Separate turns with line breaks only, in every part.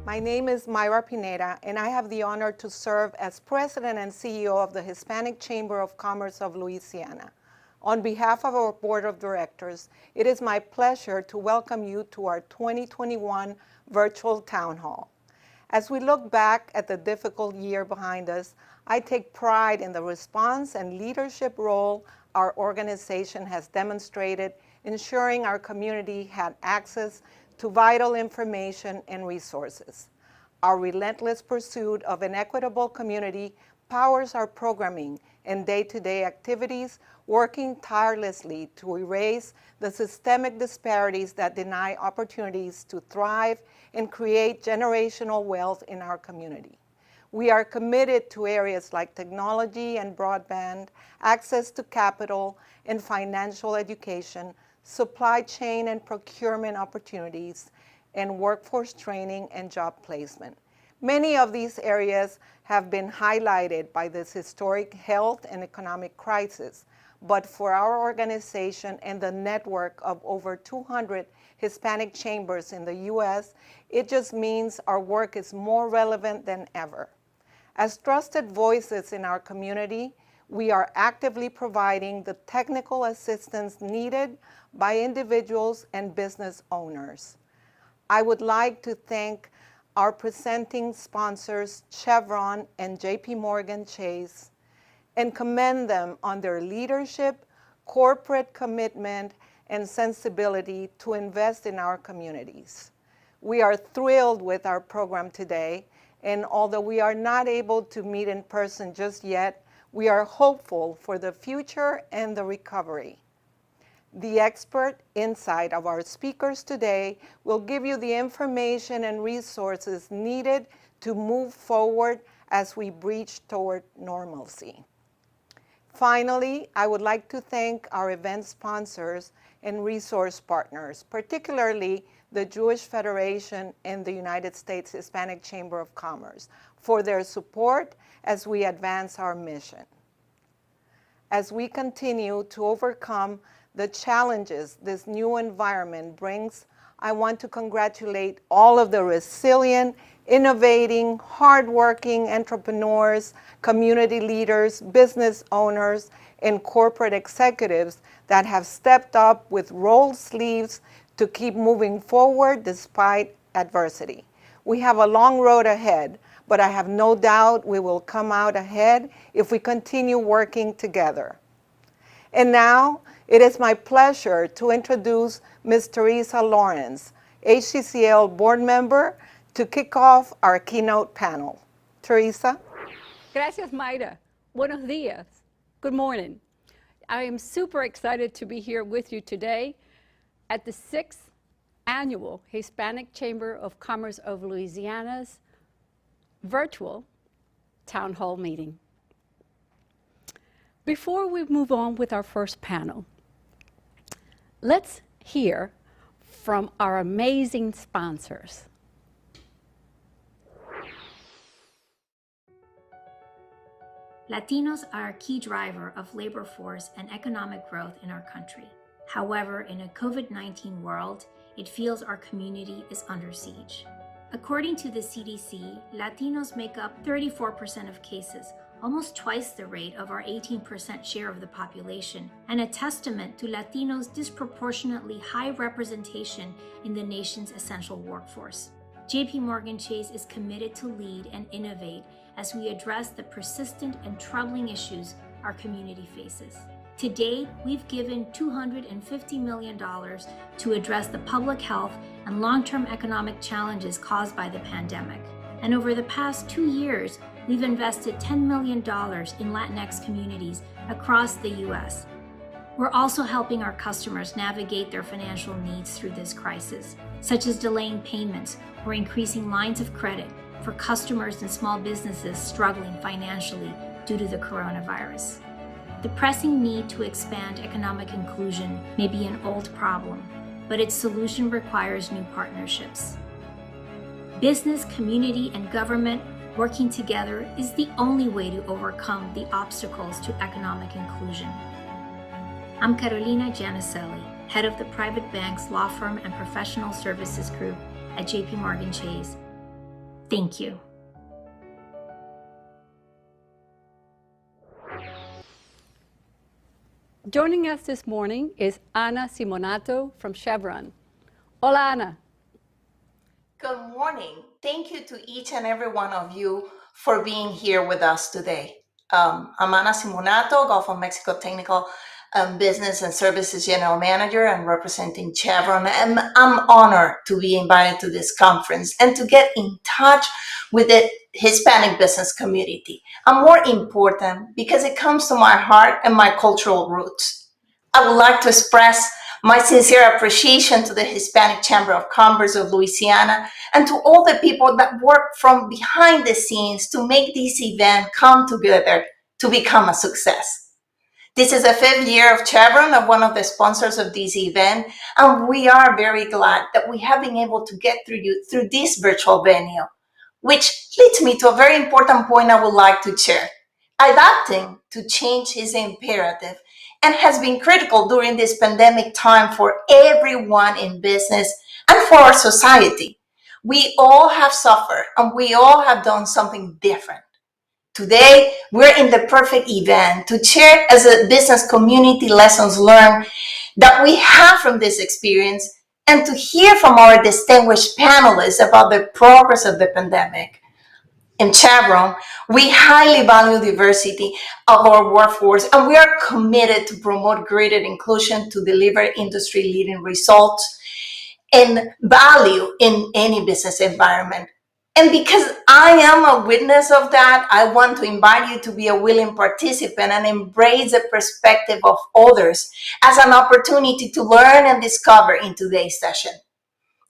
My name is Mayra Pineda, and I have the honor to serve as President and CEO of the Hispanic Chamber of Commerce of Louisiana. On behalf of our Board of Directors, it is my pleasure to welcome you to our 2021 virtual town hall. As we look back at the difficult year behind us, I take pride in the response and leadership role our organization has demonstrated, ensuring our community had access to vital information and resources. Our relentless pursuit of an equitable community powers our programming and day-to-day activities, working tirelessly to erase the systemic disparities that deny opportunities to thrive and create generational wealth in our community. We are committed to areas like technology and broadband, access to capital and financial education, supply chain and procurement opportunities, and workforce training and job placement. Many of these areas have been highlighted by this historic health and economic crisis, but for our organization and the network of over 200 Hispanic chambers in the U.S., it just means our work is more relevant than ever. As trusted voices in our community, we are actively providing the technical assistance needed by individuals and business owners. I would like to thank our presenting sponsors, Chevron and JP Chase, and commend them on their leadership, corporate commitment, and sensibility to invest in our communities. We are thrilled with our program today, and although we are not able to meet in person just yet, we are hopeful for the future and the recovery. The expert insight of our speakers today will give you the information and resources needed to move forward as we breach toward normalcy. Finally, I would like to thank our event sponsors and resource partners, particularly the Jewish Federation and the United States Hispanic Chamber of Commerce, for their support as we advance our mission. As we continue to overcome the challenges this new environment brings, I want to congratulate all of the resilient, innovating, hardworking entrepreneurs, community leaders, business owners, and corporate executives that have stepped up with rolled sleeves to keep moving forward despite adversity. We have a long road ahead, but I have no doubt we will come out ahead if we continue working together. And now, it is my pleasure to introduce Ms. Teresa Lawrence, HCCL board member, to kick off our keynote panel. Teresa?
Gracias, Mayra. Buenos días. Good morning. I am super excited to be here with you today at the 6th Annual Hispanic Chamber of Commerce of Louisiana's virtual town hall meeting. Before we move on with our first panel, let's hear from our amazing sponsors.
Latinos are a key driver of labor force and economic growth in our country. However, in a COVID-19 world, it feels our community is under siege. According to the CDC, Latinos make up 34% of cases, almost twice the rate of our 18% share of the population, and a testament to Latinos' disproportionately high representation in the nation's essential workforce. JP Chase is committed to lead and innovate as we address the persistent and troubling issues our community faces. To date, we've given $250 million to address the public health and long-term economic challenges caused by the pandemic. And over the past 2 years, we've invested $10 million in Latinx communities across the U.S. We're also helping our customers navigate their financial needs through this crisis, such as delaying payments or increasing lines of credit for customers and small businesses struggling financially due to the coronavirus. The pressing need to expand economic inclusion may be an old problem, but its solution requires new partnerships. Business, community, and government working together is the only way to overcome the obstacles to economic inclusion. I'm Carolina Giannicelli, head of the Private Banks Law Firm and Professional Services Group at JP Chase, Thank you.
Joining us this morning is Ana Simonato from Chevron. Hola, Ana.
Good morning. Thank you to each and every one of you for being here with us today. I'm Ana Simonato, Gulf of Mexico Technical Business and Services General Manager and representing Chevron. And I'm honored to be invited to this conference and to get in touch with the Hispanic business community. And more important, because it comes to my heart and my cultural roots. I would like to express my sincere appreciation to the Hispanic Chamber of Commerce of Louisiana and to all the people that work from behind the scenes to make this event come together to become a success. This is the 5th year of Chevron, of one of the sponsors of this event, and we are very glad that we have been able to get through this virtual venue, which leads me to a very important point I would like to share. Adapting to change is imperative and has been critical during this pandemic time for everyone in business and for our society. We all have suffered and we all have done something different. Today, we're in the perfect event to share as a business community lessons learned that we have from this experience and to hear from our distinguished panelists about the progress of the pandemic. In Chevron, we highly value diversity of our workforce, and we are committed to promote greater inclusion to deliver industry-leading results and value in any business environment. And because I am a witness of that, I want to invite you to be a willing participant and embrace the perspective of others as an opportunity to learn and discover in today's session.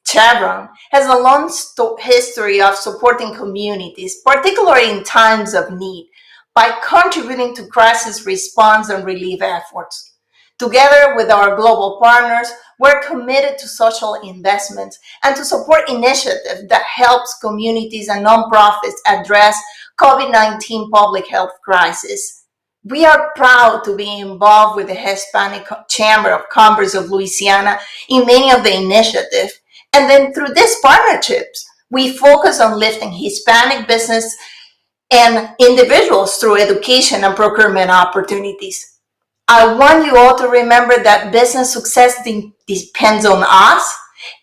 Chevron has a long history of supporting communities, particularly in times of need, by contributing to crisis response and relief efforts. Together with our global partners, we're committed to social investments and to support initiatives that helps communities and nonprofits address COVID-19 public health crisis. We are proud to be involved with the Hispanic Chamber of Commerce of Louisiana in many of the initiatives. And then through these partnerships, we focus on lifting Hispanic business and individuals through education and procurement opportunities. I want you all to remember that business success depends on us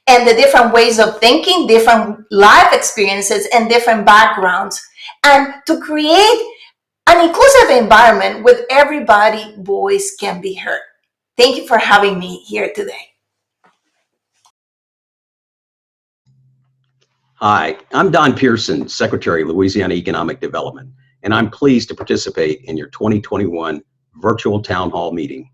and the different ways of thinking, different life experiences, and different backgrounds, and to create an inclusive environment where everybody's voice can be heard. Thank you for having me here today.
Hi, I'm Don Pearson, Secretary of Louisiana Economic Development, and I'm pleased to participate in your 2021 virtual town hall meeting.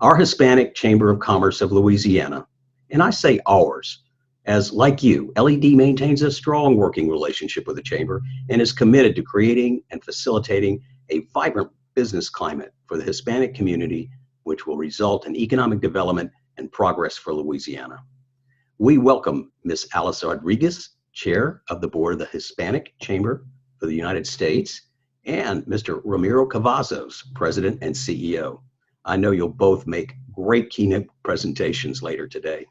Our Hispanic Chamber of Commerce of Louisiana, and I say ours, as like you, LED maintains a strong working relationship with the Chamber and is committed to creating and facilitating a vibrant business climate for the Hispanic community, which will result in economic development and progress for Louisiana. We welcome Ms. Alice Rodriguez, Chair of the Board of the Hispanic Chamber for the United States, and Mr. Ramiro Cavazos, President and CEO. I know you'll both make great keynote presentations later today.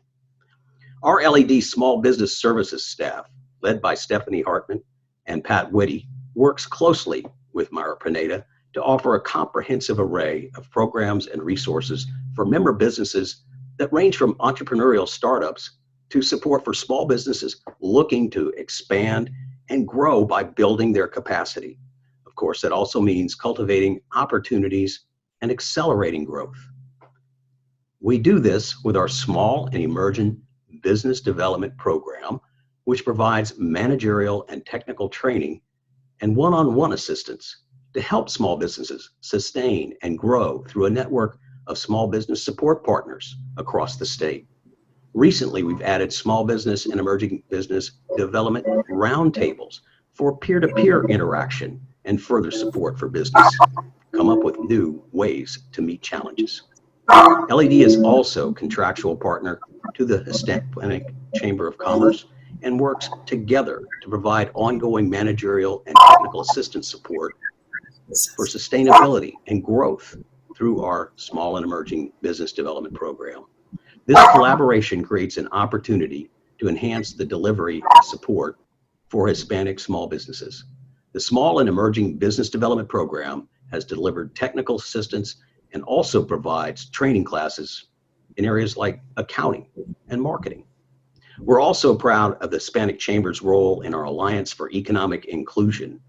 Our LED Small Business Services staff, led by Stephanie Hartman and Pat Whitty, works closely with Myra Pineda to offer a comprehensive array of programs and resources for member businesses that range from entrepreneurial startups to support for small businesses looking to expand and grow by building their capacity. Of course, that also means cultivating opportunities and accelerating growth. We do this with our Small and Emerging Business Development Program, which provides managerial and technical training and one-on-one assistance to help small businesses sustain and grow through a network of small business support partners across the state. Recently, we've added small business and emerging business development roundtables for peer-to-peer interaction and further support for business. Come up with new ways to meet challenges. LED is also contractual partner to the Hispanic Chamber of Commerce and works together to provide ongoing managerial and technical assistance support for sustainability and growth through our Small and Emerging Business Development Program. This collaboration creates an opportunity to enhance the delivery of support for Hispanic small businesses. The Small and Emerging Business Development Program has delivered technical assistance and also provides training classes in areas like accounting and marketing. We're also proud of the Hispanic Chamber's role in our Alliance for Economic Inclusion,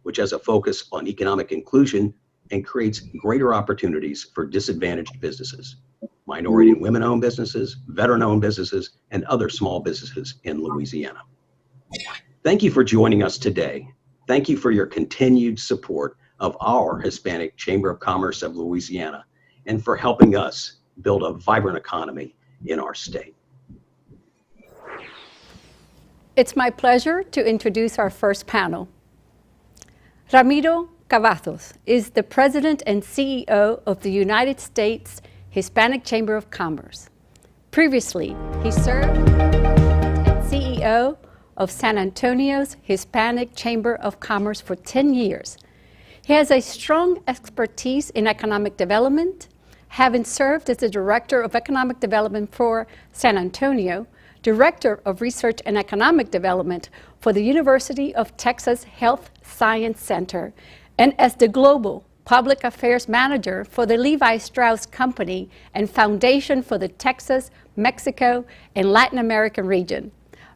which has a focus on economic inclusion and creates greater opportunities for disadvantaged businesses, minority and women-owned businesses, veteran-owned businesses, and other small businesses in Louisiana. Thank you for joining us today. Thank you for your continued support of our Hispanic Chamber of Commerce of Louisiana and for helping us build a vibrant economy in our state.
It's my pleasure to introduce our first panel. Ramiro Cavazos is the President and CEO of the United States Hispanic Chamber of Commerce. Previously, he served as CEO of San Antonio's Hispanic Chamber of Commerce for 10 years. He has a strong expertise in economic development, having served as the Director of Economic Development for San Antonio, Director of Research and Economic Development for the University of Texas Health Science Center, and as the Global Public Affairs Manager for the Levi Strauss Company and Foundation for the Texas, Mexico, and Latin American region.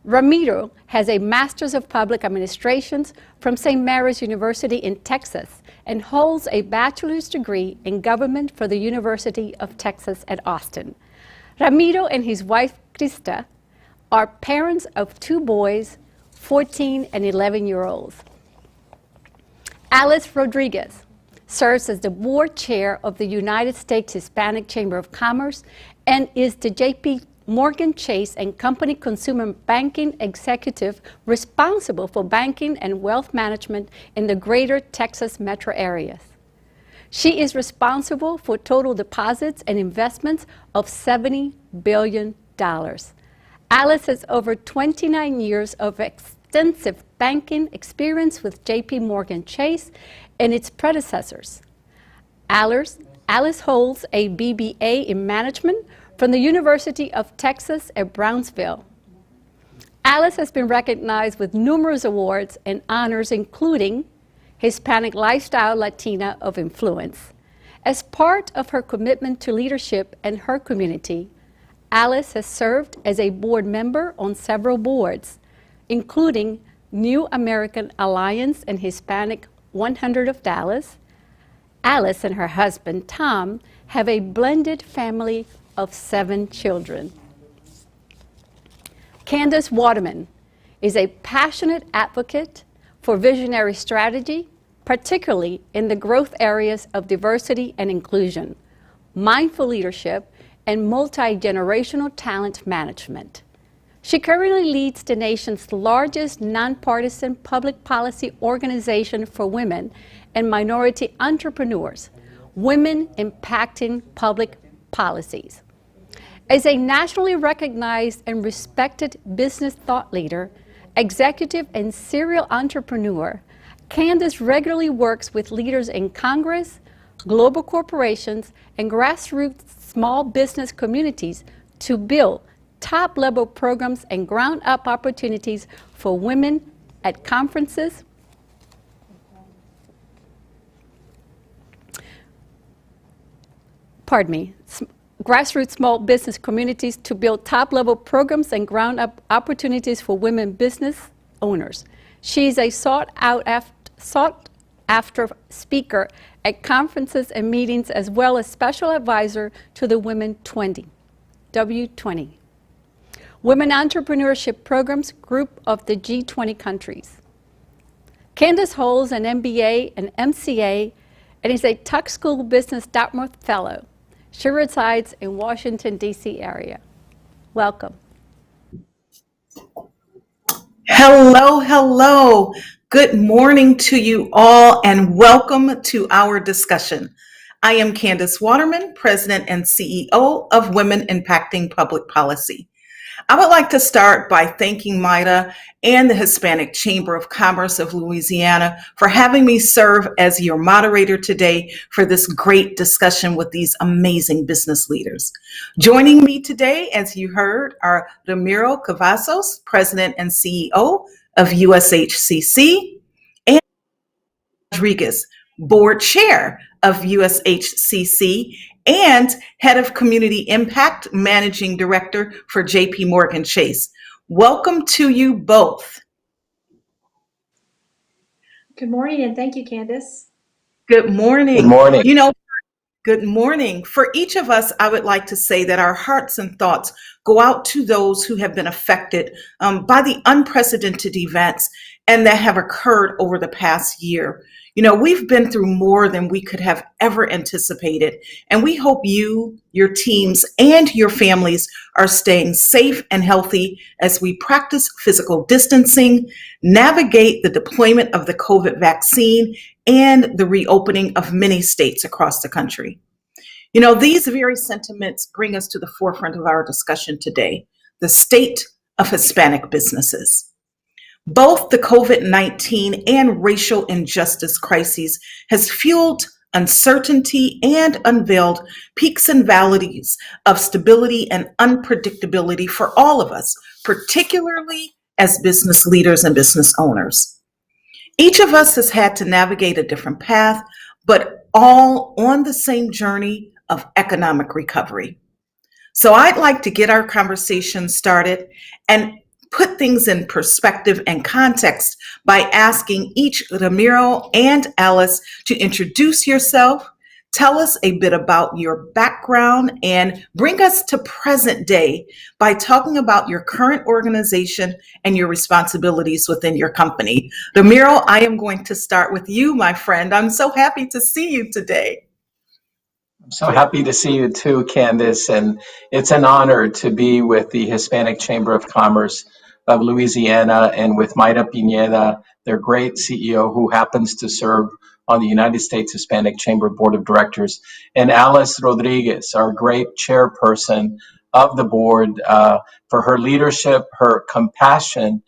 Ramiro has a Master's of Public Administrations from St. Mary's University in Texas and holds a bachelor's degree in government for the University of Texas at Austin. Ramiro and his wife, Krista, are parents of 2 boys, 14 and 11-year-olds. Alice Rodriguez serves as the board chair of the United States Hispanic Chamber of Commerce and is the J.P. Morgan Chase and Company Consumer Banking Executive responsible for banking and wealth management in the greater Texas metro areas. She is responsible for total deposits and investments of $70 billion. Alice has over 29 years of extensive banking experience with J.P. Morgan Chase and its predecessors. Alice holds a BBA in management from the University of Texas at Brownsville. Alice has been recognized with numerous awards and honors, including Hispanic Lifestyle Latina of Influence. As part of her commitment to leadership and her community, Alice has served as a board member on several boards, including New American Alliance and Hispanic 100 of Dallas. Alice and her husband, Tom, have a blended family of 7 children. Candace Waterman is a passionate advocate for visionary strategy, particularly in the growth areas of diversity and inclusion, mindful leadership, and multi-generational talent management. She currently leads the nation's largest nonpartisan public policy organization for women and minority entrepreneurs, Women Impacting Public Policies. As a nationally recognized and respected business thought leader, executive, and serial entrepreneur, Candace regularly works with leaders in Congress, global corporations, and grassroots small business communities to build top-level programs and ground-up opportunities for women at conferences, grassroots small business communities to build top-level programs and ground-up opportunities for women business owners. She is a sought-after speaker at conferences and meetings, as well as special advisor to the Women 20, W20, Women Entrepreneurship Programs group of the G20 countries. Candace holds an MBA and MCA and is a Tuck School Business Dartmouth Fellow. She resides in Washington, D.C. area. Welcome.
Hello, hello. Good morning to you all and welcome to our discussion. I am Candace Waterman, President and CEO of Women Impacting Public Policy. I would like to start by thanking Maida and the Hispanic Chamber of Commerce of Louisiana for having me serve as your moderator today for this great discussion with these amazing business leaders. Joining me today, as you heard, are Ramiro Cavazos, President and CEO of USHCC, and Rodriguez, Board Chair of USHCC and Head of Community Impact Managing Director for JP Morgan Chase. Welcome to you both.
Good morning, and thank you, Candace.
Good morning.
Good morning.
Good morning. For each of us, I would like to say that our hearts and thoughts go out to those who have been affected by the unprecedented events and that have occurred over the past year. We've been through more than we could have ever anticipated, and we hope you, your teams, and your families are staying safe and healthy as we practice physical distancing, navigate the deployment of the COVID vaccine, and the reopening of many states across the country. These very sentiments bring us to the forefront of our discussion today, the state of Hispanic businesses. Both the COVID-19 and racial injustice crises has fueled uncertainty and unveiled peaks and valleys of stability and unpredictability for all of us, particularly as business leaders and business owners. Each of us has had to navigate a different path, but all on the same journey of economic recovery. So I'd like to get our conversation started and put things in perspective and context by asking each Ramiro and Alice to introduce yourself, tell us a bit about your background, and bring us to present day by talking about your current organization and your responsibilities within your company. Ramiro, I am going to start with you, my friend. I'm so happy to see you today.
I'm so happy to see you too, Candace, and it's an honor to be with the Hispanic Chamber of Commerce of Louisiana and with Mayra Pineda, their great CEO who happens to serve on the United States Hispanic Chamber Board of Directors, and Alice Rodriguez, our great chairperson of the board, for her leadership, her compassion,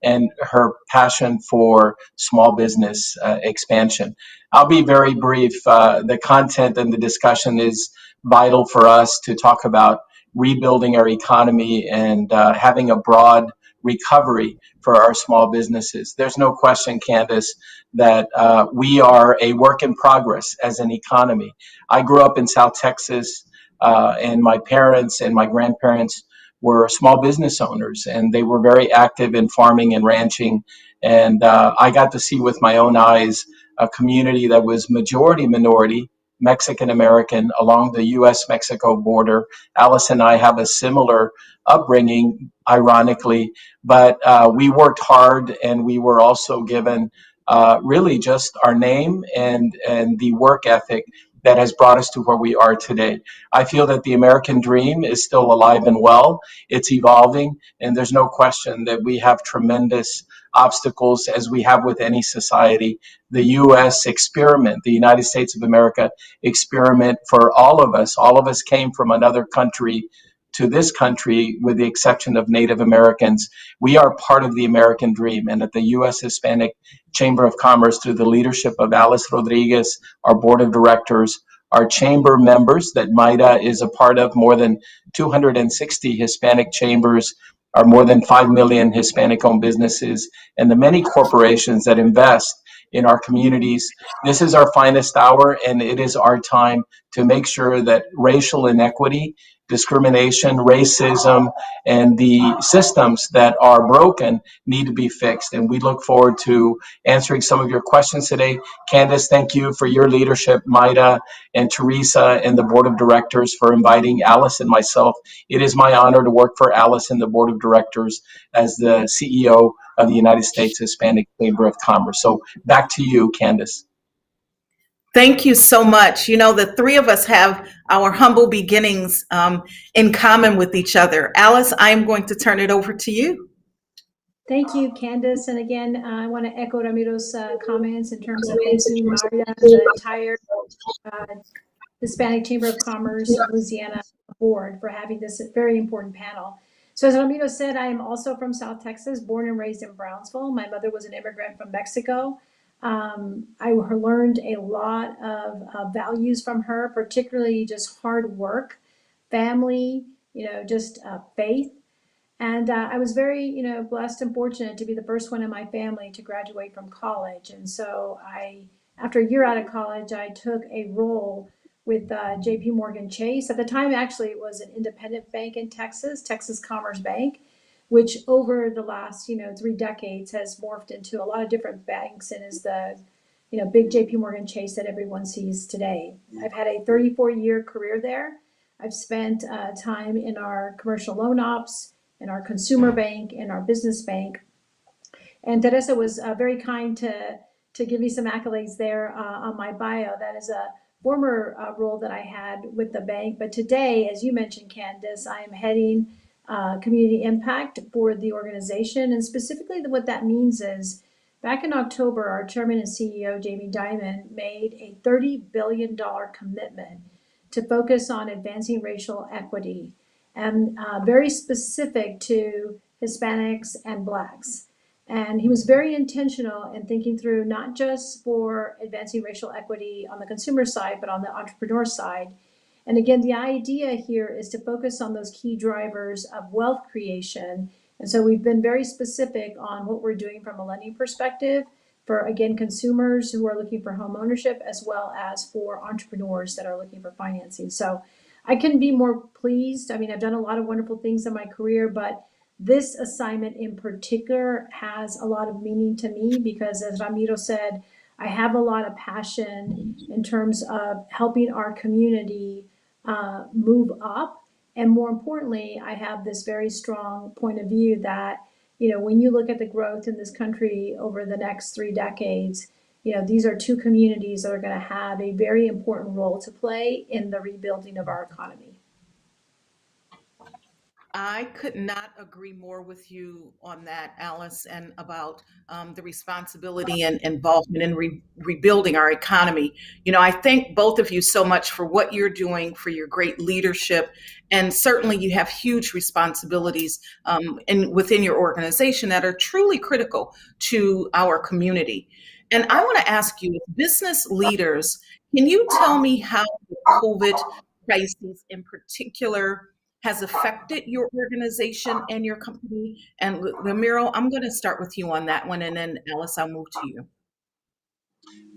and her passion for small business expansion. I'll be very brief. The content and the discussion is vital for us to talk about rebuilding our economy and having a broad recovery for our small businesses. There's no question, Candace, that we are a work in progress as an economy. I grew up in South Texas, and my parents and my grandparents were small business owners, and they were very active in farming and ranching. And I got to see with my own eyes a community that was majority minority, Mexican American, along the US Mexico border. Alice and I have a similar upbringing, ironically, but we worked hard, and we were also given really just our name and the work ethic that has brought us to where we are today. I feel that the American dream is still alive and well. It's evolving, and there's no question that we have tremendous obstacles, as we have with any society. The U.S. experiment, the United States of America experiment for all of us came from another country to this country, with the exception of Native Americans. We are part of the American dream, and at the U.S. Hispanic Chamber of Commerce, through the leadership of Alice Rodriguez, our board of directors, our chamber members that Mayra is a part of, more than 260 Hispanic chambers, are more than 5 million Hispanic-owned businesses, and the many corporations that invest in our communities. This is our finest hour, and it is our time to make sure that racial inequity, discrimination, racism, and the systems that are broken need to be fixed. And we look forward to answering some of your questions today. Candace, thank you for your leadership. Mayra and Teresa and the board of directors for inviting Alice and myself. It is my honor to work for Alice and the board of directors as the CEO of the United States Hispanic Chamber of Commerce. So back to you, Candace.
Thank you so much. The three of us have our humble beginnings in common with each other. Alice, I am going to turn it over to you.
Thank you, Candace. And again, I want to echo Ramiro's comments in terms of thanking Mayra and the entire Hispanic Chamber of Commerce of Louisiana board for having this very important panel. So as Ramiro said, I am also from South Texas, born and raised in Brownsville. My mother was an immigrant from Mexico. I learned a lot of values from her, particularly just hard work, family, just faith. And I was very, blessed and fortunate to be the first one in my family to graduate from college. And so after a year out of college, I took a role with JP Morgan Chase. At the time, actually, it was an independent bank in Texas, Texas Commerce Bank, which over the last, 3 decades has morphed into a lot of different banks and is the, big JP Morgan Chase that everyone sees today. I've had a 34-year career there. I've spent time in our commercial loan ops, in our consumer bank, in our business bank. And Teresa was very kind to give me some accolades there on my bio. That is a former role that I had with the bank. But today, as you mentioned, Candace, I am heading community impact for the organization. And specifically, what that means is back in October, our chairman and CEO, Jamie Dimon, made a $30 billion commitment to focus on advancing racial equity and very specific to Hispanics and Blacks. And he was very intentional in thinking through not just for advancing racial equity on the consumer side, but on the entrepreneur side. And again, the idea here is to focus on those key drivers of wealth creation. And so we've been very specific on what we're doing from a lending perspective for, again, consumers who are looking for home ownership, as well as for entrepreneurs that are looking for financing. So I couldn't be more pleased. I mean, I've done a lot of wonderful things in my career, but this assignment in particular has a lot of meaning to me because, as Ramiro said, I have a lot of passion in terms of helping our community move up. And more importantly, I have this very strong point of view that, when you look at the growth in this country over the next 3 decades, these are two communities that are going to have a very important role to play in the rebuilding of our economy.
I could not agree more with you on that, Alice, and about the responsibility and involvement in rebuilding our economy. I thank both of you so much for what you're doing, for your great leadership, and certainly you have huge responsibilities within your organization that are truly critical to our community. And I want to ask you, as business leaders, can you tell me how the COVID crisis in particular has affected your organization and your company? And Ramiro, I'm going to start with you on that one, and then Alice, I'll move to you.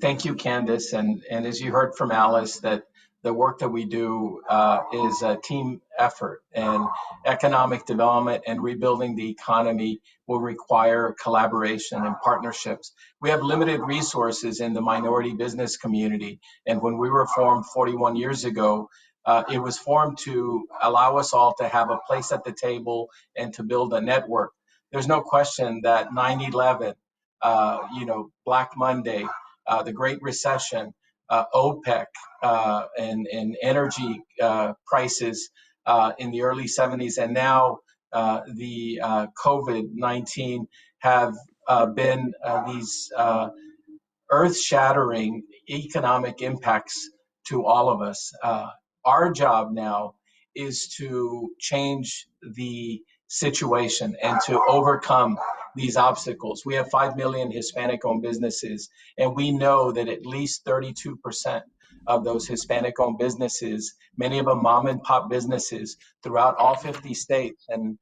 Thank you, Candace. And as you heard from Alice, that the work that we do is a team effort, and economic development and rebuilding the economy will require collaboration and partnerships. We have limited resources in the minority business community. And when we were formed 41 years ago, it was formed to allow us all to have a place at the table and to build a network. There's no question that 9/11, Black Monday, the Great Recession, OPEC, and energy prices in the early 70s, and now the COVID-19 have been these earth-shattering economic impacts to all of us. Our job now is to change the situation and to overcome these obstacles. We have 5 million Hispanic-owned businesses, and we know that at least 32% of those Hispanic-owned businesses, many of them mom and pop businesses throughout all 50 states and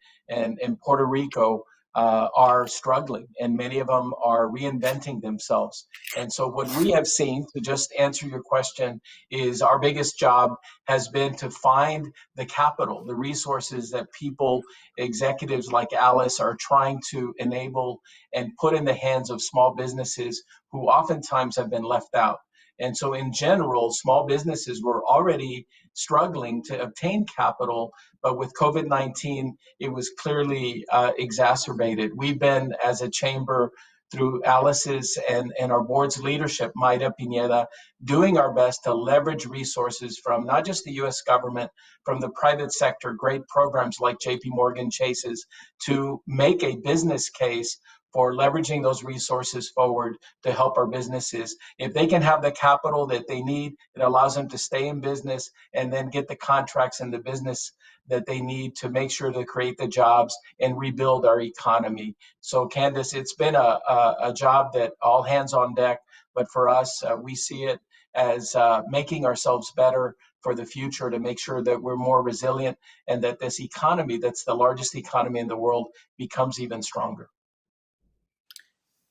Puerto Rico, are struggling, and many of them are reinventing themselves. And so what we have seen, to just answer your question, is our biggest job has been to find the capital, the resources that people, executives like Alice, are trying to enable and put in the hands of small businesses who oftentimes have been left out. And so in general, small businesses were already struggling to obtain capital, but with COVID-19, it was clearly exacerbated. We've been, as a chamber, through Alice's and our board's leadership, Mayra Pineda, doing our best to leverage resources from not just the US government, from the private sector, great programs like JP Morgan Chase's, to make a business case for leveraging those resources forward to help our businesses. If they can have the capital that they need, it allows them to stay in business and then get the contracts and the business that they need to make sure to create the jobs and rebuild our economy. So Candace, it's been a job that all hands on deck, but for us, we see it as making ourselves better for the future to make sure that we're more resilient and that this economy, that's the largest economy in the world, becomes even stronger.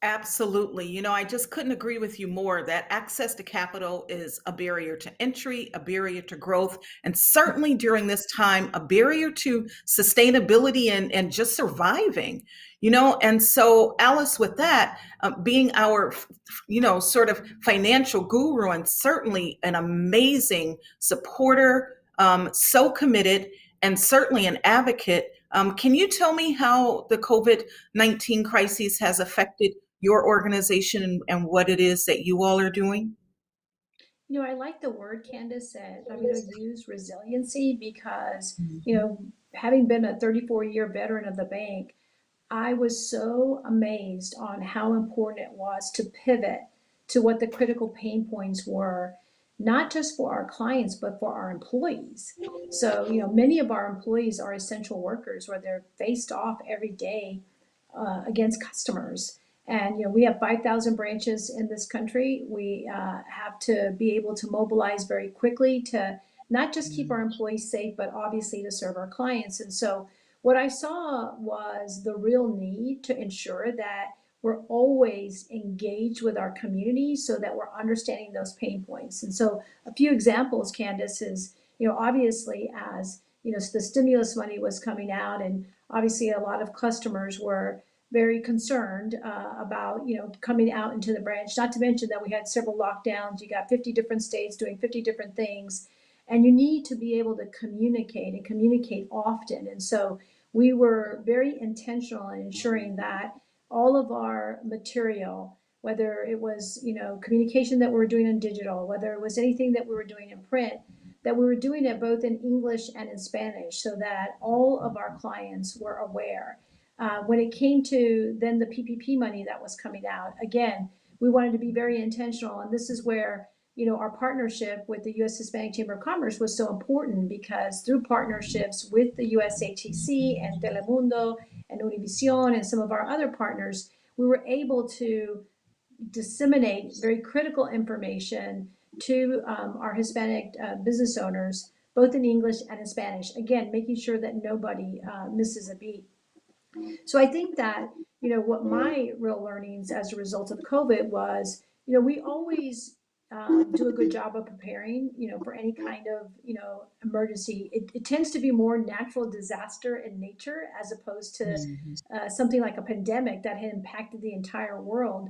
Absolutely. I just couldn't agree with you more that access to capital is a barrier to entry, a barrier to growth, and certainly during this time, a barrier to sustainability and just surviving. And so, Alice, with that, being our, sort of financial guru and certainly an amazing supporter, so committed, and certainly an advocate, can you tell me how the COVID-19 crisis has affected your organization and what it is that you all are doing?
I like the word Candace said. Use resiliency because, having been a 34-year veteran of the bank, I was so amazed on how important it was to pivot to what the critical pain points were, not just for our clients, but for our employees. So, many of our employees are essential workers where they're faced off every day against customers. And we have 5,000 branches in this country. We have to be able to mobilize very quickly to not just keep our employees safe, but obviously to serve our clients. And so what I saw was the real need to ensure that we're always engaged with our community so that we're understanding those pain points. And so a few examples, Candace, is, obviously as, the stimulus money was coming out, and obviously a lot of customers were very concerned about coming out into the branch. Not to mention that we had several lockdowns. You got 50 different states doing 50 different things, and you need to be able to communicate and communicate often. And so we were very intentional in ensuring that all of our material, whether it was communication that we were doing in digital, whether it was anything that we were doing in print, that we were doing it both in English and in Spanish so that all of our clients were aware. When it came to then the PPP money that was coming out, again, we wanted to be very intentional. And this is where, our partnership with the U.S. Hispanic Chamber of Commerce was so important because through partnerships with the U.S. HCCL and Telemundo and Univision and some of our other partners, we were able to disseminate very critical information to our Hispanic business owners, both in English and in Spanish. Again, making sure that nobody misses a beat. So I think that, what my real learnings as a result of COVID was, we always do a good job of preparing, for any kind of, emergency. It tends to be more natural disaster in nature as opposed to something like a pandemic that had impacted the entire world.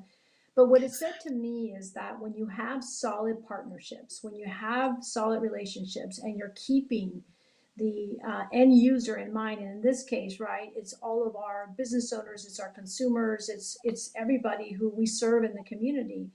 But what it said to me is that when you have solid partnerships, when you have solid relationships, and you're keeping the end user in mind, and in this case, right, it's all of our business owners, it's our consumers, it's everybody who we serve in the community.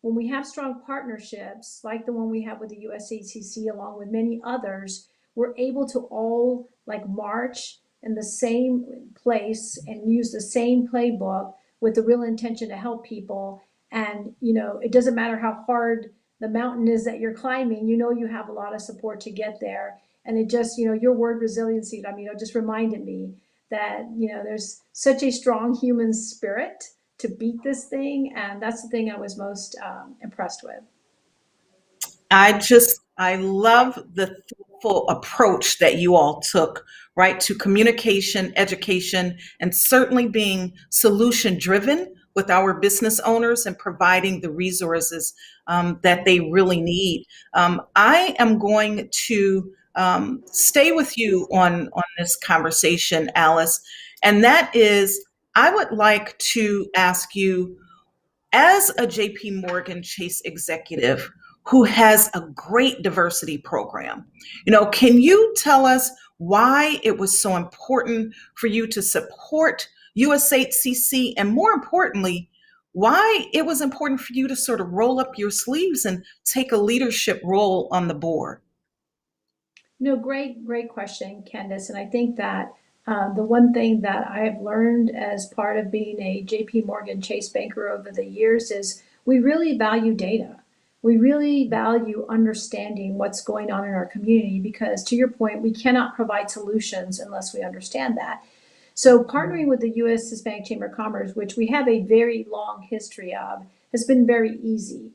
When we have strong partnerships like the one we have with the USACC along with many others, we're able to all like march in the same place and use the same playbook with the real intention to help people. And it doesn't matter how hard the mountain is that you're climbing, you have a lot of support to get there. And it just, your word resiliency, just reminded me that, there's such a strong human spirit to beat this thing. And that's the thing I was most impressed with.
I love the thoughtful approach that you all took, right, to communication, education, and certainly being solution driven with our business owners and providing the resources that they really need. I am going to stay with you on this conversation, Alice, and that is I would like to ask you, as a JP Morgan Chase executive who has a great diversity program, can you tell us why it was so important for you to support USHCC, and more importantly, why it was important for you to sort of roll up your sleeves and take a leadership role on the board?
No, great question, Candace. And I think that the one thing that I have learned as part of being a JP Morgan Chase banker over the years is we really value data. We really value understanding what's going on in our community because, to your point, we cannot provide solutions unless we understand that. So partnering with the U.S. Hispanic Chamber of Commerce, which we have a very long history of, has been very easy.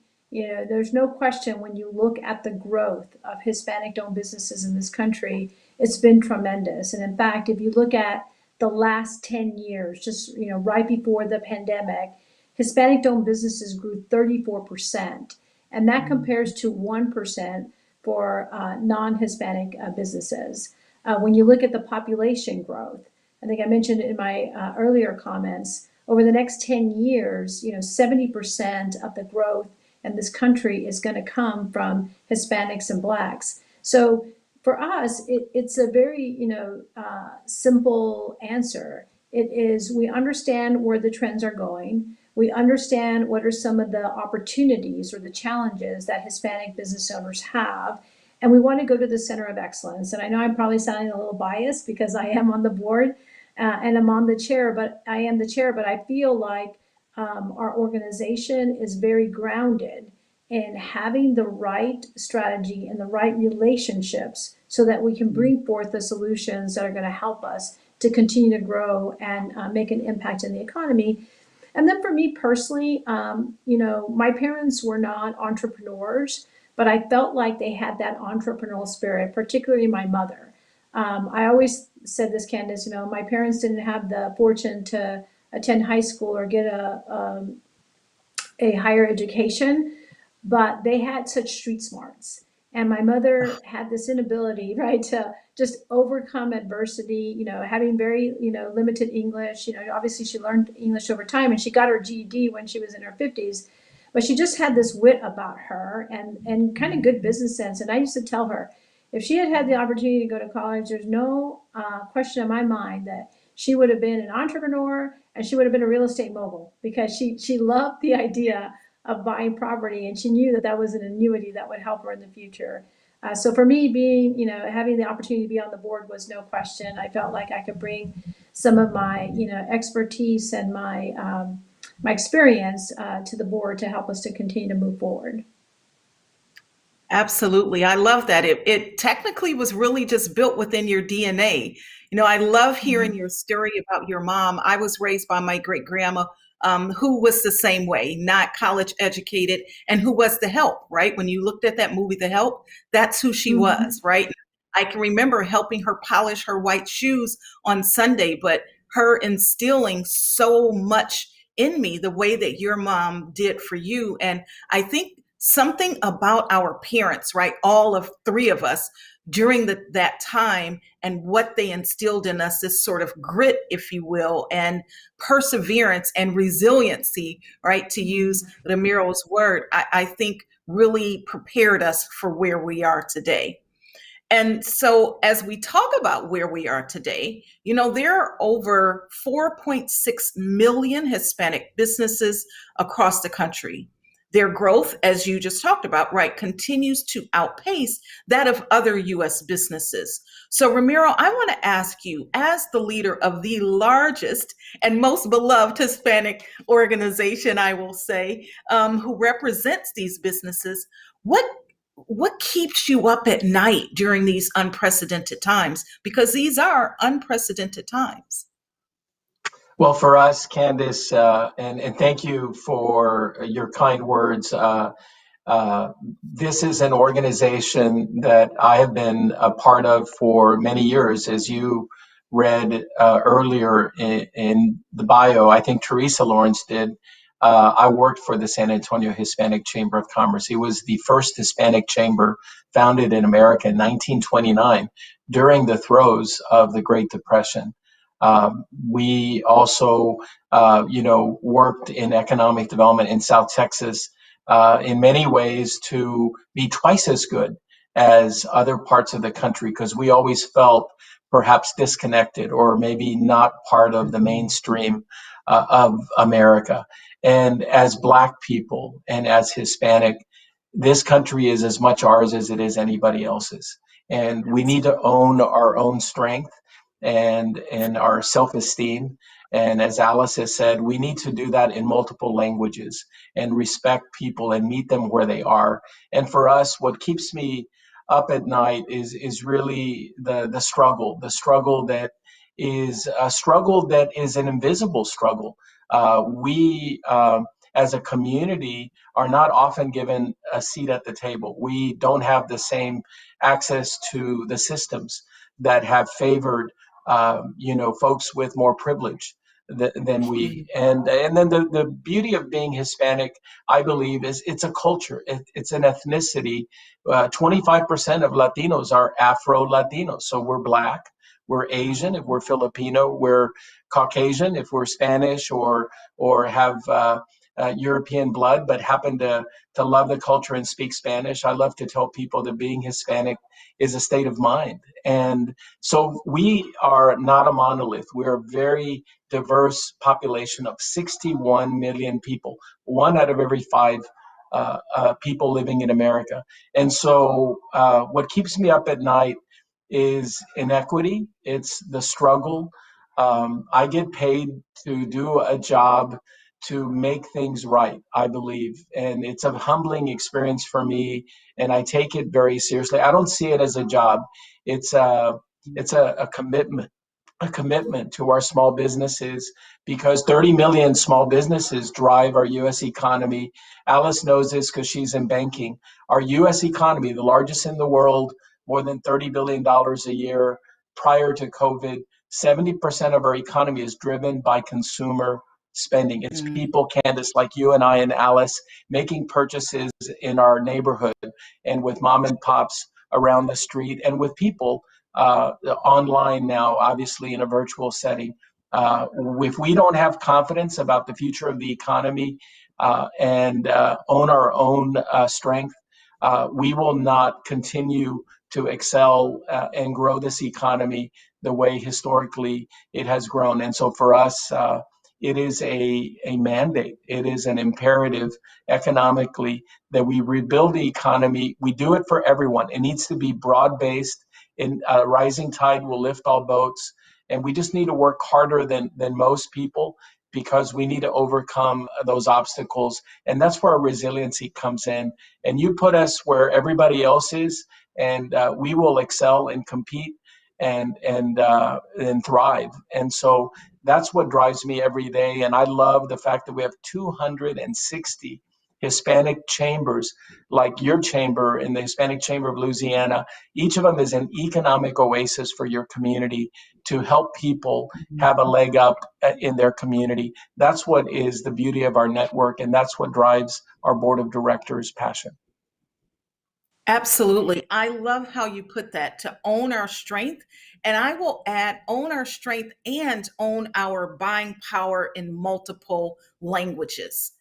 there's no question when you look at the growth of Hispanic-owned businesses in this country, it's been tremendous. And in fact, if you look at the last 10 years, just, right before the pandemic, Hispanic-owned businesses grew 34%. And that compares to 1% for non-Hispanic businesses. When you look at the population growth, I think I mentioned in my earlier comments, over the next 10 years, 70% of the growth in this country is going to come from Hispanics and Blacks. So for us, it's a very, simple answer. It is, we understand where the trends are going. We understand what are some of the opportunities or the challenges that Hispanic business owners have. And we want to go to the center of excellence. And I know I'm probably sounding a little biased because I am on the board and I'm on the chair, but I am the chair, but I feel like our organization is very grounded in having the right strategy and the right relationships so that we can bring forth the solutions that are going to help us to continue to grow and make an impact in the economy. And then for me personally, my parents were not entrepreneurs, but I felt like they had that entrepreneurial spirit, particularly my mother. I always said this, Candace, my parents didn't have the fortune to attend high school or get a higher education, but they had such street smarts. And my mother had this inability, right, to just overcome adversity, having very, limited English. Obviously she learned English over time and she got her GED when she was in her 50s. But she just had this wit about her and kind of good business sense. And I used to tell her, if she had had the opportunity to go to college, there's no question in my mind that she would have been an entrepreneur and she would have been a real estate mogul because she loved the idea of buying property and she knew that that was an annuity that would help her in the future. So for me, being, having the opportunity to be on the board was no question. I felt like I could bring some of my, expertise and my experience to the board to help us to continue to move forward.
Absolutely. I love that. It technically was really just built within your DNA. I love hearing your story about your mom. I was raised by my great grandma, who was the same way, not college educated, and who was the help, right? When you looked at that movie, The Help, that's who she was, right? I can remember helping her polish her white shoes on Sunday, but her instilling so much in me the way that your mom did for you. And I think something about our parents, right? All of three of us during that time and what they instilled in us, this sort of grit, if you will, and perseverance and resiliency, right? To use Ramiro's word, I think really prepared us for where we are today. And so as we talk about where we are today, there are over 4.6 million Hispanic businesses across the country. Their growth, as you just talked about, right, continues to outpace that of other U.S. businesses. So, Ramiro, I want to ask you, as the leader of the largest and most beloved Hispanic organization, I will say, who represents these businesses, what keeps you up at night during these unprecedented times? Because these are unprecedented times.
Well, for us, Candace, and thank you for your kind words. This is an organization that I have been a part of for many years. As you read earlier in the bio, I think Teresa Lawrence did. I worked for the San Antonio Hispanic Chamber of Commerce. It was the first Hispanic chamber founded in America in 1929 during the throes of the Great Depression. We also, worked in economic development in South Texas in many ways to be twice as good as other parts of the country because we always felt perhaps disconnected or maybe not part of the mainstream of America. And as Black people and as Hispanic, this country is as much ours as it is anybody else's. And we need to own our own strength and our self-esteem. And as Alice has said, we need to do that in multiple languages and respect people and meet them where they are. And for us, what keeps me up at night is really the struggle that is a struggle that is an invisible struggle. We, as a community are not often given a seat at the table. We don't have the same access to the systems that have favored, folks with more privilege than we. And then the beauty of being Hispanic, I believe, is it's a culture. It's an ethnicity. 25% of Latinos are Afro-Latinos. So we're Black, we're Asian, if we're Filipino, we're Caucasian, if we're Spanish or have European blood, but happen to love the culture and speak Spanish. I love to tell people that being Hispanic is a state of mind. And so we are not a monolith. We're a very diverse population of 61 million people, 1 out of every 5 people living in America. And so what keeps me up at night is inequity. It's the struggle. I get paid to do a job to make things right, I believe. And it's a humbling experience for me, and I take it very seriously. I don't see it as a job. It's a commitment to our small businesses, because 30 million small businesses drive our U.S. economy. Alice knows this because she's in banking. Our U.S. economy, the largest in the world, more than $30 billion a year. Prior to COVID, 70% of our economy is driven by consumer spending. It's people, Candace, like you and I and Alice, making purchases in our neighborhood and with mom and pops around the street, and with people online now, obviously in a virtual setting. If we don't have confidence about the future of the economy and own our own strength, we will not continue to excel and grow this economy the way historically it has grown. And so for us, it is a mandate. It is an imperative economically that we rebuild the economy. We do it for everyone. It needs to be broad-based. In a rising tide will lift all boats, and we just need to work harder than most people, because we need to overcome those obstacles. And that's where our resiliency comes in. And you put us where everybody else is, and we will excel and compete and thrive. And so that's what drives me every day. And I love the fact that we have 260 Hispanic chambers, like your chamber in the Hispanic Chamber of Louisiana. Each of them is an economic oasis for your community to help people have a leg up in their community. That's what is the beauty of our network, and that's what drives our board of directors' passion.
Absolutely. I love how you put that, to own our strength. And I will add, own our strength and own our buying power in multiple languages.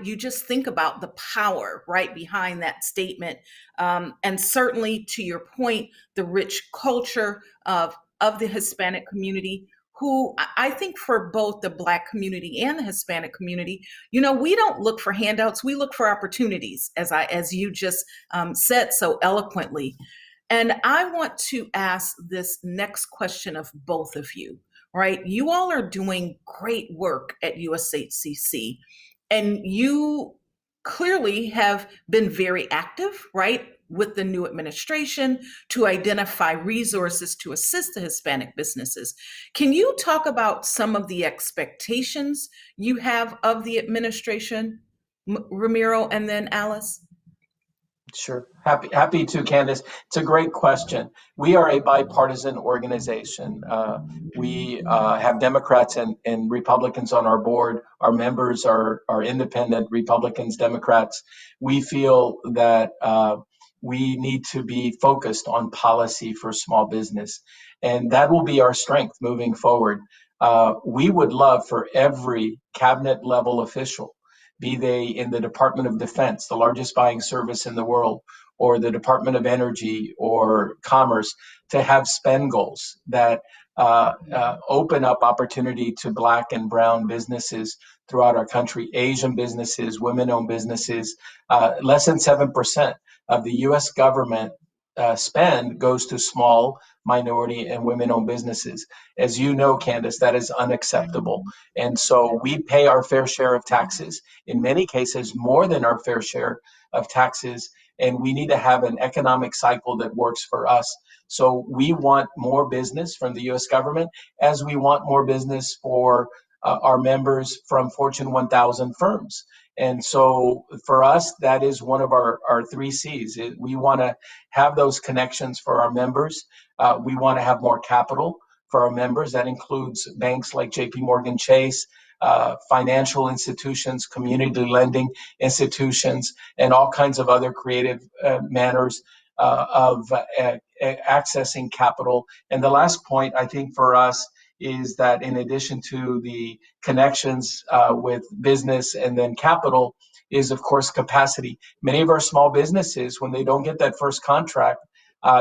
You just think about the power right behind that statement. And certainly to your point, the rich culture of the Hispanic community, who I think for both the Black community and the Hispanic community, we don't look for handouts, we look for opportunities, as you just said so eloquently. And I want to ask this next question of both of you, right? You all are doing great work at USHCC, and you clearly have been very active, right, with the new administration to identify resources to assist the Hispanic businesses. Can you talk about some of the expectations you have of the administration, Ramiro, and then Alice?
Sure. Happy to, Candace. It's a great question. We are a bipartisan organization. We have Democrats and Republicans on our board. Our members are independent Republicans, Democrats. We feel that we need to be focused on policy for small business, and that will be our strength moving forward. We would love for every cabinet level official, be they in the Department of Defense, the largest buying service in the world, or the Department of Energy or Commerce, to have spend goals that open up opportunity to Black and brown businesses throughout our country, Asian businesses, women-owned businesses. Less than 7% of the U.S. government spend goes to small, minority, and women-owned businesses. As you know, Candace, that is unacceptable. And so we pay our fair share of taxes, in many cases more than our fair share of taxes, and we need to have an economic cycle that works for us. So we want more business from the U.S. government, as we want more business for our members from Fortune 1000 firms. And so for us, that is one of our three C's. We want to have those connections for our members. We want to have more capital for our members. That includes banks like JP Morgan Chase, financial institutions, community lending institutions, and all kinds of other creative manners of accessing capital. And the last point, I think, for us is that in addition to the connections with business and then capital is, of course, capacity. Many of our small businesses, when they don't get that first contract,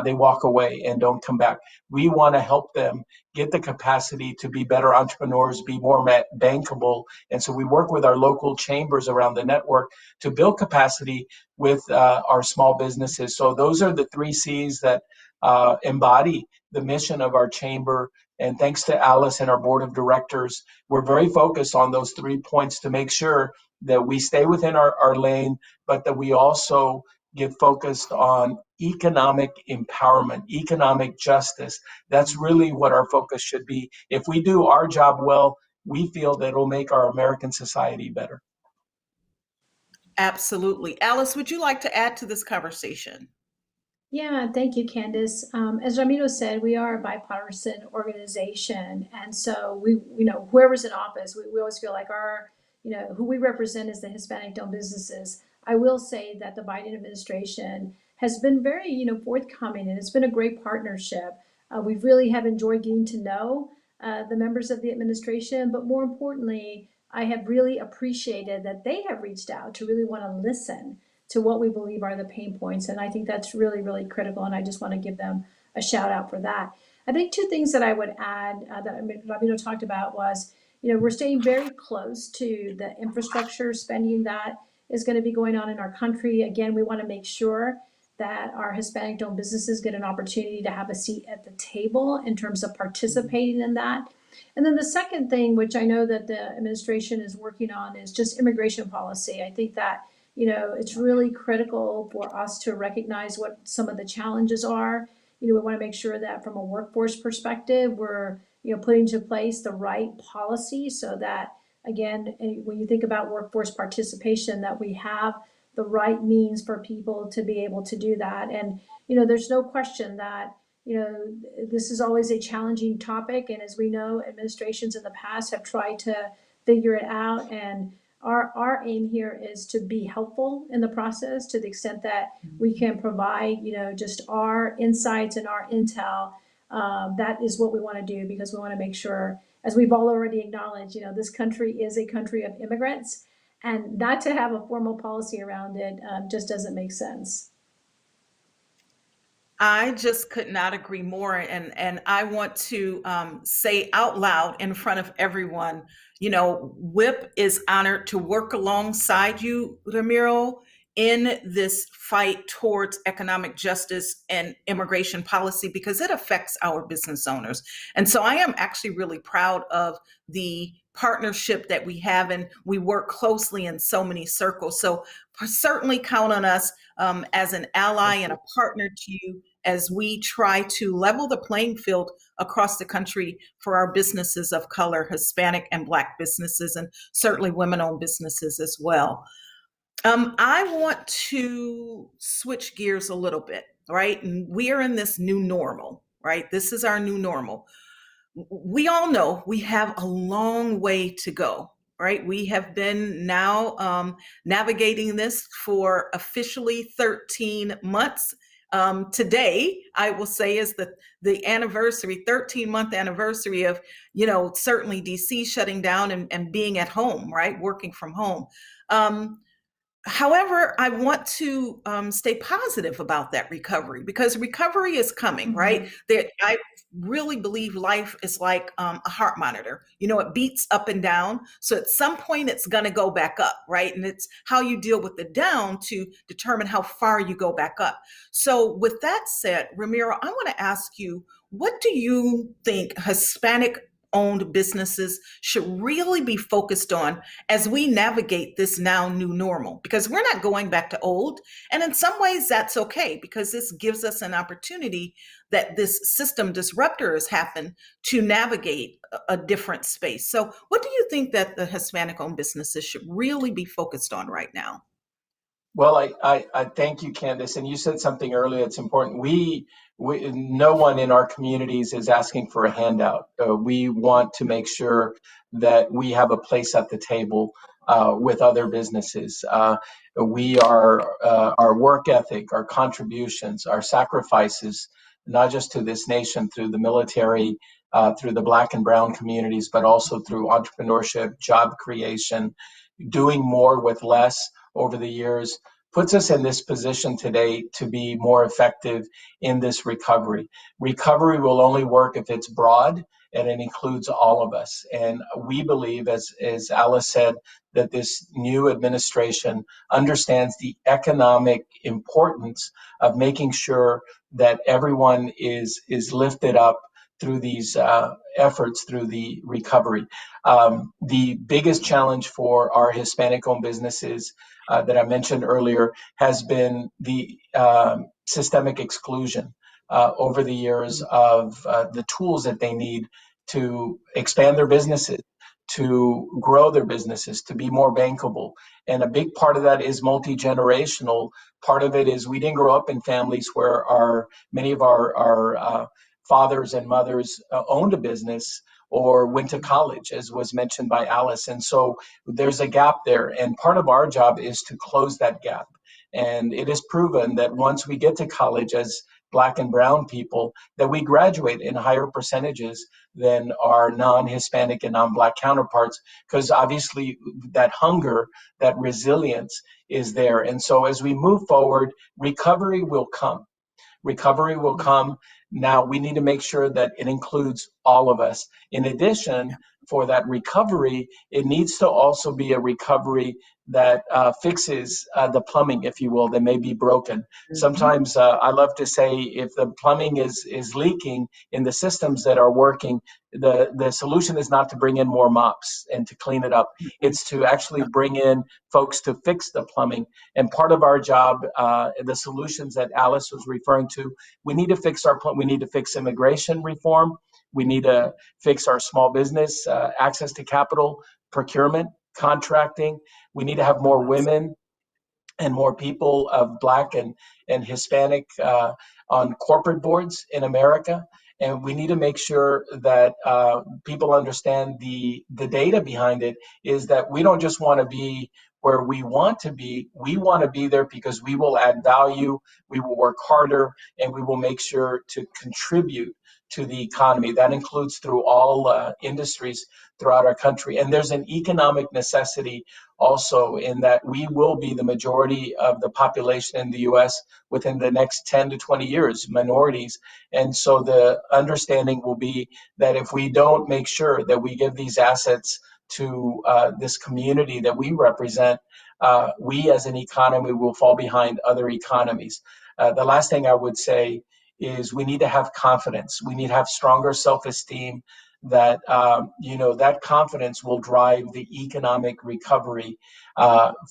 they walk away and don't come back. We want to help them get the capacity to be better entrepreneurs, be more bankable. And so we work with our local chambers around the network to build capacity with our small businesses. So those are the three C's that embody the mission of our chamber. And thanks to Alice and our board of directors, we're very focused on those 3 points to make sure that we stay within our lane, but that we also get focused on economic empowerment, economic justice. That's really what our focus should be. If we do our job well, we feel that it'll make our American society better.
Absolutely. Alice, would you like to add to this conversation?
Yeah, thank you, Candace. As Ramiro said, we are a bipartisan organization, and so whoever's in office, we always feel like who we represent is the Hispanic-owned businesses. I will say that the Biden administration has been very, forthcoming, and it's been a great partnership. We really have enjoyed getting to know the members of the administration, but more importantly, I have really appreciated that they have reached out to really want to listen to what we believe are the pain points. And I think that's really, really critical. And I just want to give them a shout out for that. I think two things that I would add that Ramiro talked about was, we're staying very close to the infrastructure spending that is going to be going on in our country. Again, we want to make sure that our Hispanic-owned businesses get an opportunity to have a seat at the table in terms of participating in that. And then the second thing, which I know that the administration is working on, is just immigration policy. I think that it's really critical for us to recognize what some of the challenges are. We want to make sure that from a workforce perspective, we're, putting into place the right policy so that, again, when you think about workforce participation, that we have the right means for people to be able to do that. And, there's no question that, this is always a challenging topic. And as we know, administrations in the past have tried to figure it out. And our aim here is to be helpful in the process to the extent that we can provide, just our insights and our intel. That is what we want to do, because we want to make sure, as we've all already acknowledged, this country is a country of immigrants, and not to have a formal policy around it just doesn't make sense.
I just could not agree more. And I want to say out loud in front of everyone, WIP is honored to work alongside you, Ramiro, in this fight towards economic justice and immigration policy, because it affects our business owners. And so I am actually really proud of the partnership that we have, and we work closely in so many circles. So certainly count on us as an ally and a partner to you as we try to level the playing field across the country for our businesses of color, Hispanic and Black businesses, and certainly women-owned businesses as well. I want to switch gears a little bit, right? And we are in this new normal, right? This is our new normal. We all know we have a long way to go, right? We have been now navigating this for officially 13 months. Today, I will say, is the anniversary, 13-month anniversary of, certainly DC shutting down and being at home, right? Working from home. However, I want to stay positive about that recovery, because recovery is coming, right? I really believe life is like a heart monitor. It beats up and down. So at some point it's going to go back up, right? And it's how you deal with the down to determine how far you go back up. So with that said, Ramiro, I want to ask you, what do you think Hispanic owned businesses should really be focused on as we navigate this now new normal? Because we're not going back to old. And in some ways, that's okay, because this gives us an opportunity that this system disruptor has happened to navigate a different space. So, what do you think that the Hispanic owned businesses should really be focused on right now?
Well, I thank you, Candace. And you said something earlier that's important. No one in our communities is asking for a handout. We want to make sure that we have a place at the table with other businesses. Our work ethic, our contributions, our sacrifices, not just to this nation through the military, through the Black and Brown communities, but also through entrepreneurship, job creation, doing more with less over the years, puts us in this position today to be more effective in this recovery. Recovery will only work if it's broad and it includes all of us. And we believe, as Alice said, that this new administration understands the economic importance of making sure that everyone is lifted up through these efforts through the recovery. The biggest challenge for our Hispanic-owned businesses that I mentioned earlier has been the systemic exclusion over the years of the tools that they need to expand their businesses, to grow their businesses, to be more bankable. And a big part of that is multi-generational. Part of it is we didn't grow up in families where many of our fathers and mothers owned a business or went to college, as was mentioned by Alice. And so there's a gap there. And part of our job is to close that gap. And it is proven that once we get to college as Black and Brown people, that we graduate in higher percentages than our non-Hispanic and non-Black counterparts, because obviously that hunger, that resilience is there. And so as we move forward, recovery will come. Recovery will come. Now we need to make sure that it includes all of us. In addition, for that recovery, it needs to also be a recovery that fixes the plumbing, if you will, that may be broken. Sometimes I love to say, if the plumbing is leaking in the systems that are working, the solution is not to bring in more mops and to clean it up. It's to actually bring in folks to fix the plumbing. And part of our job, the solutions that Alice was referring to, we need to fix we need to fix immigration reform. We need to fix our small business access to capital, procurement, contracting. We need to have more women and more people of Black and Hispanic on corporate boards in America. And we need to make sure that people understand the data behind it is that we don't just want to be where we want to be. We want to be there because we will add value, we will work harder, and we will make sure to contribute to the economy. That includes through all industries throughout our country. And there's an economic necessity also in that we will be the majority of the population in the US within the next 10 to 20 years, minorities. And so the understanding will be that if we don't make sure that we give these assets to this community that we represent, we as an economy will fall behind other economies. The last thing I would say is we need to have confidence. We need to have stronger self-esteem that, that confidence will drive the economic recovery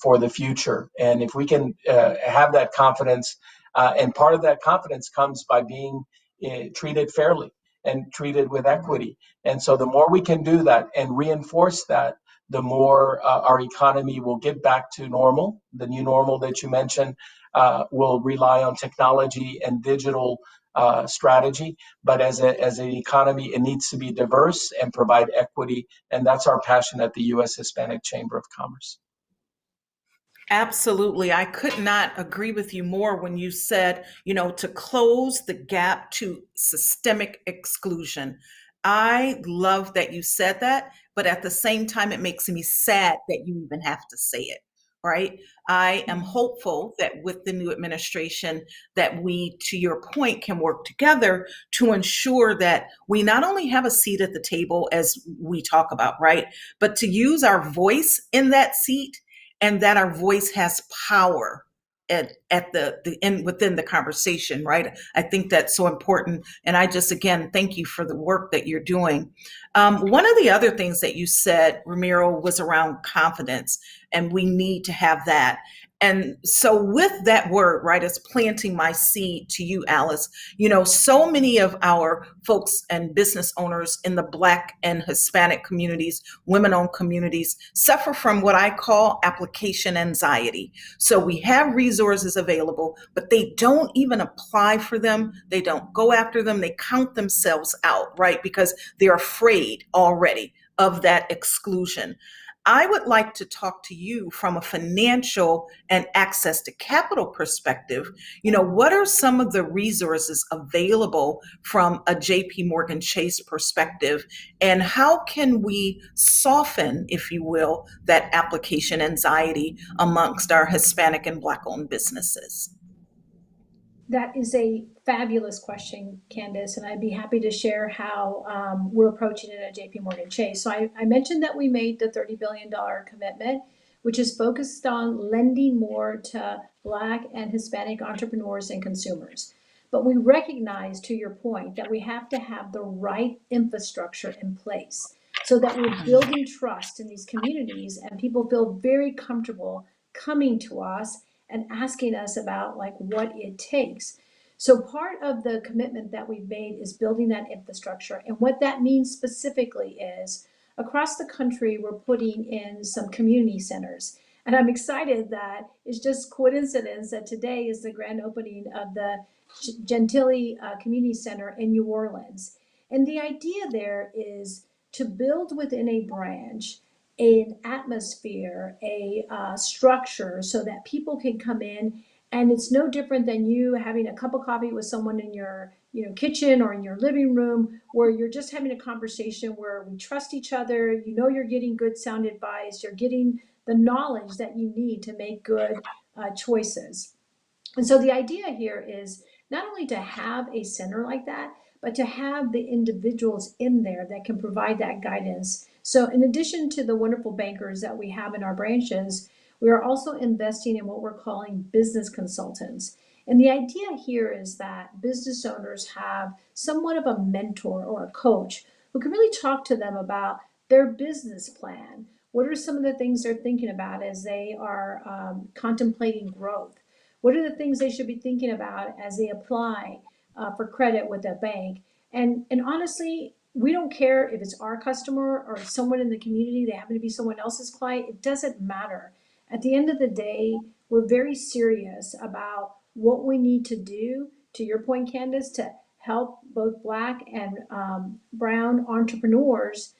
for the future. And if we can have that confidence, and part of that confidence comes by being treated fairly and treated with equity. And so the more we can do that and reinforce that, the more our economy will get back to normal. The new normal that you mentioned will rely on technology and digital strategy, but as an economy, it needs to be diverse and provide equity, and that's our passion at the U.S. Hispanic Chamber of Commerce.
Absolutely. I could not agree with you more when you said, to close the gap to systemic exclusion. I love that you said that, but at the same time, it makes me sad that you even have to say it. Right? I am hopeful that with the new administration that we, to your point, can work together to ensure that we not only have a seat at the table as we talk about, right, but to use our voice in that seat and that our voice has power, at the end within the conversation, right? I think that's so important. And I just, again, thank you for the work that you're doing. One of the other things that you said, Ramiro, was around confidence, and we need to have that. And so with that word, right, it's planting my seed to you, Alice. So many of our folks and business owners in the Black and Hispanic communities, women-owned communities, suffer from what I call application anxiety. So we have resources available, but they don't even apply for them. They don't go after them. They count themselves out, right, because they're afraid already of that exclusion. I would like to talk to you from a financial and access to capital perspective. What are some of the resources available from a JP Morgan Chase perspective, and how can we soften, if you will, that application anxiety amongst our Hispanic and Black-owned businesses?
That is a fabulous question, Candace, and I'd be happy to share how we're approaching it at JP Morgan Chase. So I mentioned that we made the $30 billion commitment, which is focused on lending more to Black and Hispanic entrepreneurs and consumers. But we recognize, to your point, that we have to have the right infrastructure in place so that we're building trust in these communities and people feel very comfortable coming to us and asking us about like what it takes. So part of the commitment that we've made is building that infrastructure. And what that means specifically is across the country, we're putting in some community centers. And I'm excited that it's just coincidence that today is the grand opening of the Gentilly Community Center in New Orleans. And the idea there is to build within a branch an atmosphere, a structure so that people can come in, and it's no different than you having a cup of coffee with someone in your kitchen or in your living room, where you're just having a conversation where we trust each other. You're getting good sound advice, you're getting the knowledge that you need to make good choices. And so the idea here is not only to have a center like that, but to have the individuals in there that can provide that guidance. So in addition to the wonderful bankers that we have in our branches, we are also investing in what we're calling business consultants. And the idea here is that business owners have somewhat of a mentor or a coach who can really talk to them about their business plan. What are some of the things they're thinking about as they are contemplating growth? What are the things they should be thinking about as they apply for credit with a bank? And honestly, we don't care if it's our customer or someone in the community, they happen to be someone else's client. It doesn't matter. At the end of the day, we're very serious about what we need to do, to your point, Candace, to help both Black and brown entrepreneurs,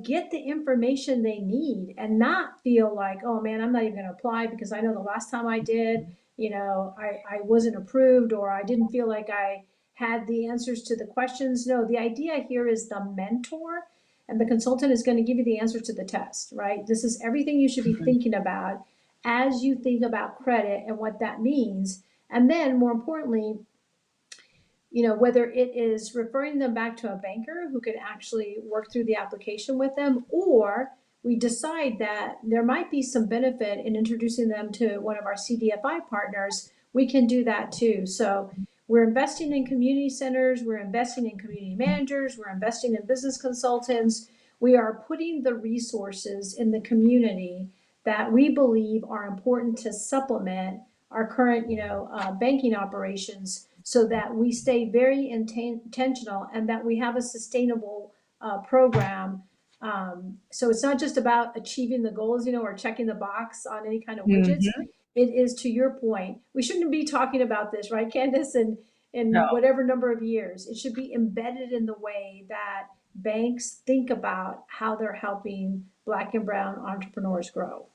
get the information they need and not feel like, oh man, I'm not even going to apply because I know the last time I did, I wasn't approved, or I didn't feel like I had the answers to the questions. No, the idea here is the mentor and the consultant is going to give you the answers to the test, right? This is everything you should be thinking about as you think about credit and what that means. And then more importantly, whether it is referring them back to a banker who could actually work through the application with them, or we decide that there might be some benefit in introducing them to one of our CDFI partners, we can do that too. So we're investing in community centers, we're investing in community managers, we're investing in business consultants. We are putting the resources in the community that we believe are important to supplement our current, banking operations, so that we stay very intentional and that we have a sustainable program. So it's not just about achieving the goals, or checking the box on any kind of widgets. It is, to your point, we shouldn't be talking about this, right, Candace, in
No.
whatever number of years. It should be embedded in the way that banks think about how they're helping Black and brown entrepreneurs grow.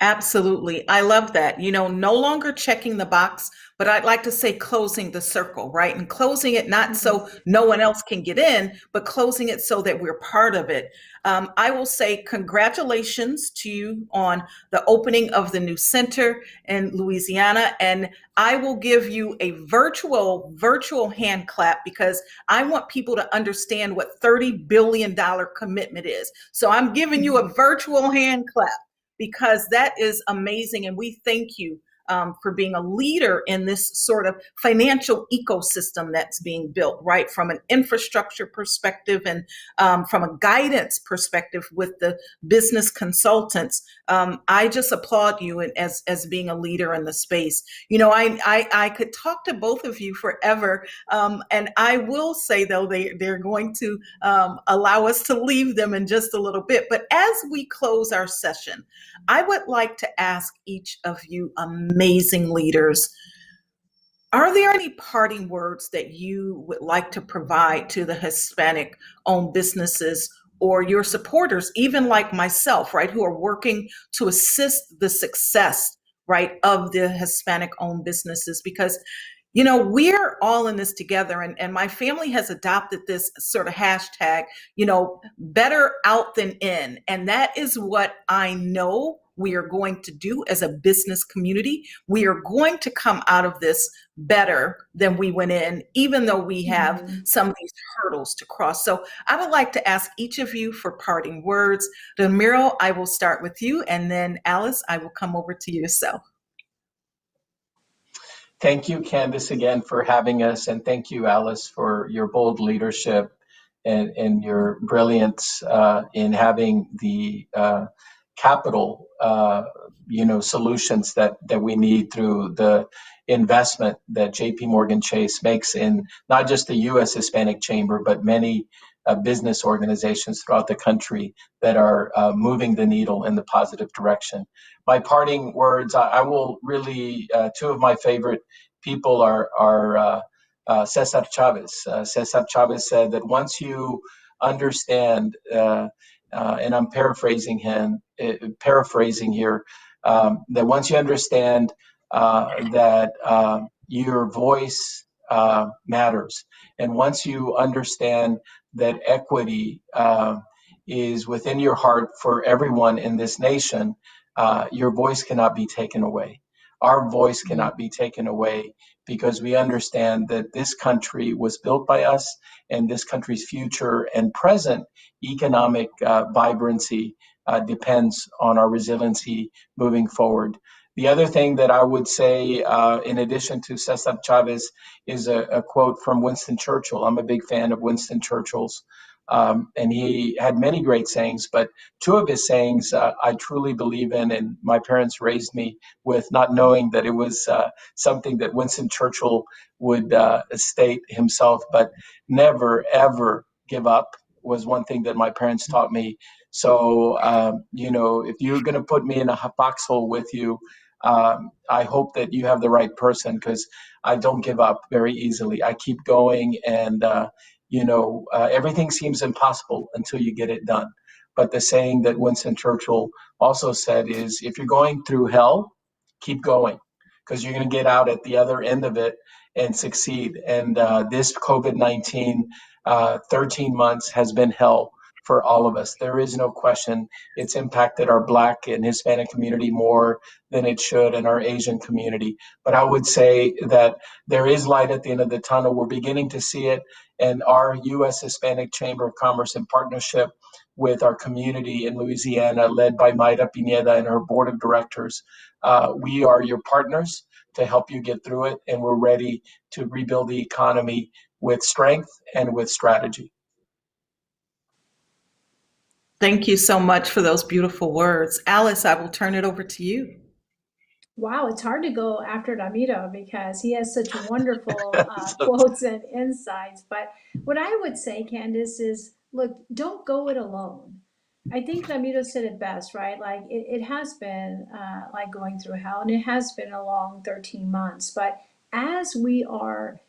Absolutely. I love that. No longer checking the box, but I'd like to say closing the circle, right? And closing it not so no one else can get in, but closing it so that we're part of it. I will say congratulations to you on the opening of the new center in Louisiana. And I will give you a virtual hand clap, because I want people to understand what $30 billion commitment is. So I'm giving you a virtual hand clap. because that is amazing. And we thank you for being a leader in this sort of financial ecosystem that's being built, right? From an infrastructure perspective and from a guidance perspective with the business consultants. I just applaud you as being a leader in the space. You know, I could talk to both of you forever. And I will say, though, they're going to allow us to leave them in just a little bit. But as we close our session, I would like to ask each of you amazing leaders, are there any parting words that you would like to provide to the Hispanic-owned businesses or your supporters, even like myself, right, who are working to assist the success, right, of the Hispanic-owned businesses? Because you know, we're all in this together, and my family has adopted this sort of hashtag, you know, better out than in. And that is what I know we are going to do as a business community. We are going to come out of this better than we went in, even though we have some of these hurdles to cross. So I would like to ask each of you for parting words. Ramiro, I will start with you, and then Alice, I will come over to yourself.
Thank you, Candace, again for having us, and thank you, Alice, for your bold leadership and your brilliance in having the capital, solutions that we need through the investment that JP Morgan Chase makes in not just the U.S. Hispanic Chamber, but many business organizations throughout the country that are moving the needle in the positive direction. My parting words, I will really, two of my favorite people are Cesar Chavez. Cesar Chavez said that once you understand, and I'm paraphrasing here, that once you understand that your voice matters, and once you understand that equity is within your heart for everyone in this nation, your voice cannot be taken away. Our voice cannot be taken away because we understand that this country was built by us, and this country's future and present economic vibrancy depends on our resiliency moving forward. The other thing that I would say, in addition to Cesar Chavez, is a quote from Winston Churchill. I'm a big fan of Winston Churchill's. And he had many great sayings, but two of his sayings I truly believe in, and my parents raised me with, not knowing that it was something that Winston Churchill would state himself, but never, ever give up was one thing that my parents taught me. So, if you're going to put me in a foxhole with you, I hope that you have the right person, because I don't give up very easily. I keep going, and everything seems impossible until you get it done. But the saying that Winston Churchill also said is, if you're going through hell, keep going, because you're going to get out at the other end of it and succeed. And this COVID-19 13 months has been hell for all of us. There is no question it's impacted our Black and Hispanic community more than it should, and our Asian community. But I would say that there is light at the end of the tunnel. We're beginning to see it, and our U.S. Hispanic Chamber of Commerce, in partnership with our community in Louisiana, led by Mayra Pineda and her board of directors, we are your partners to help you get through it, and we're ready to rebuild the economy with strength and with strategy.
Thank you so much for those beautiful words. Alice, I will turn it over to you.
Wow, it's hard to go after Ramiro because he has such wonderful quotes and insights. But what I would say, Candace, is look, don't go it alone. I think Ramiro said it best, right? Like it has been like going through hell, and it has been a long 13 months. But as we are,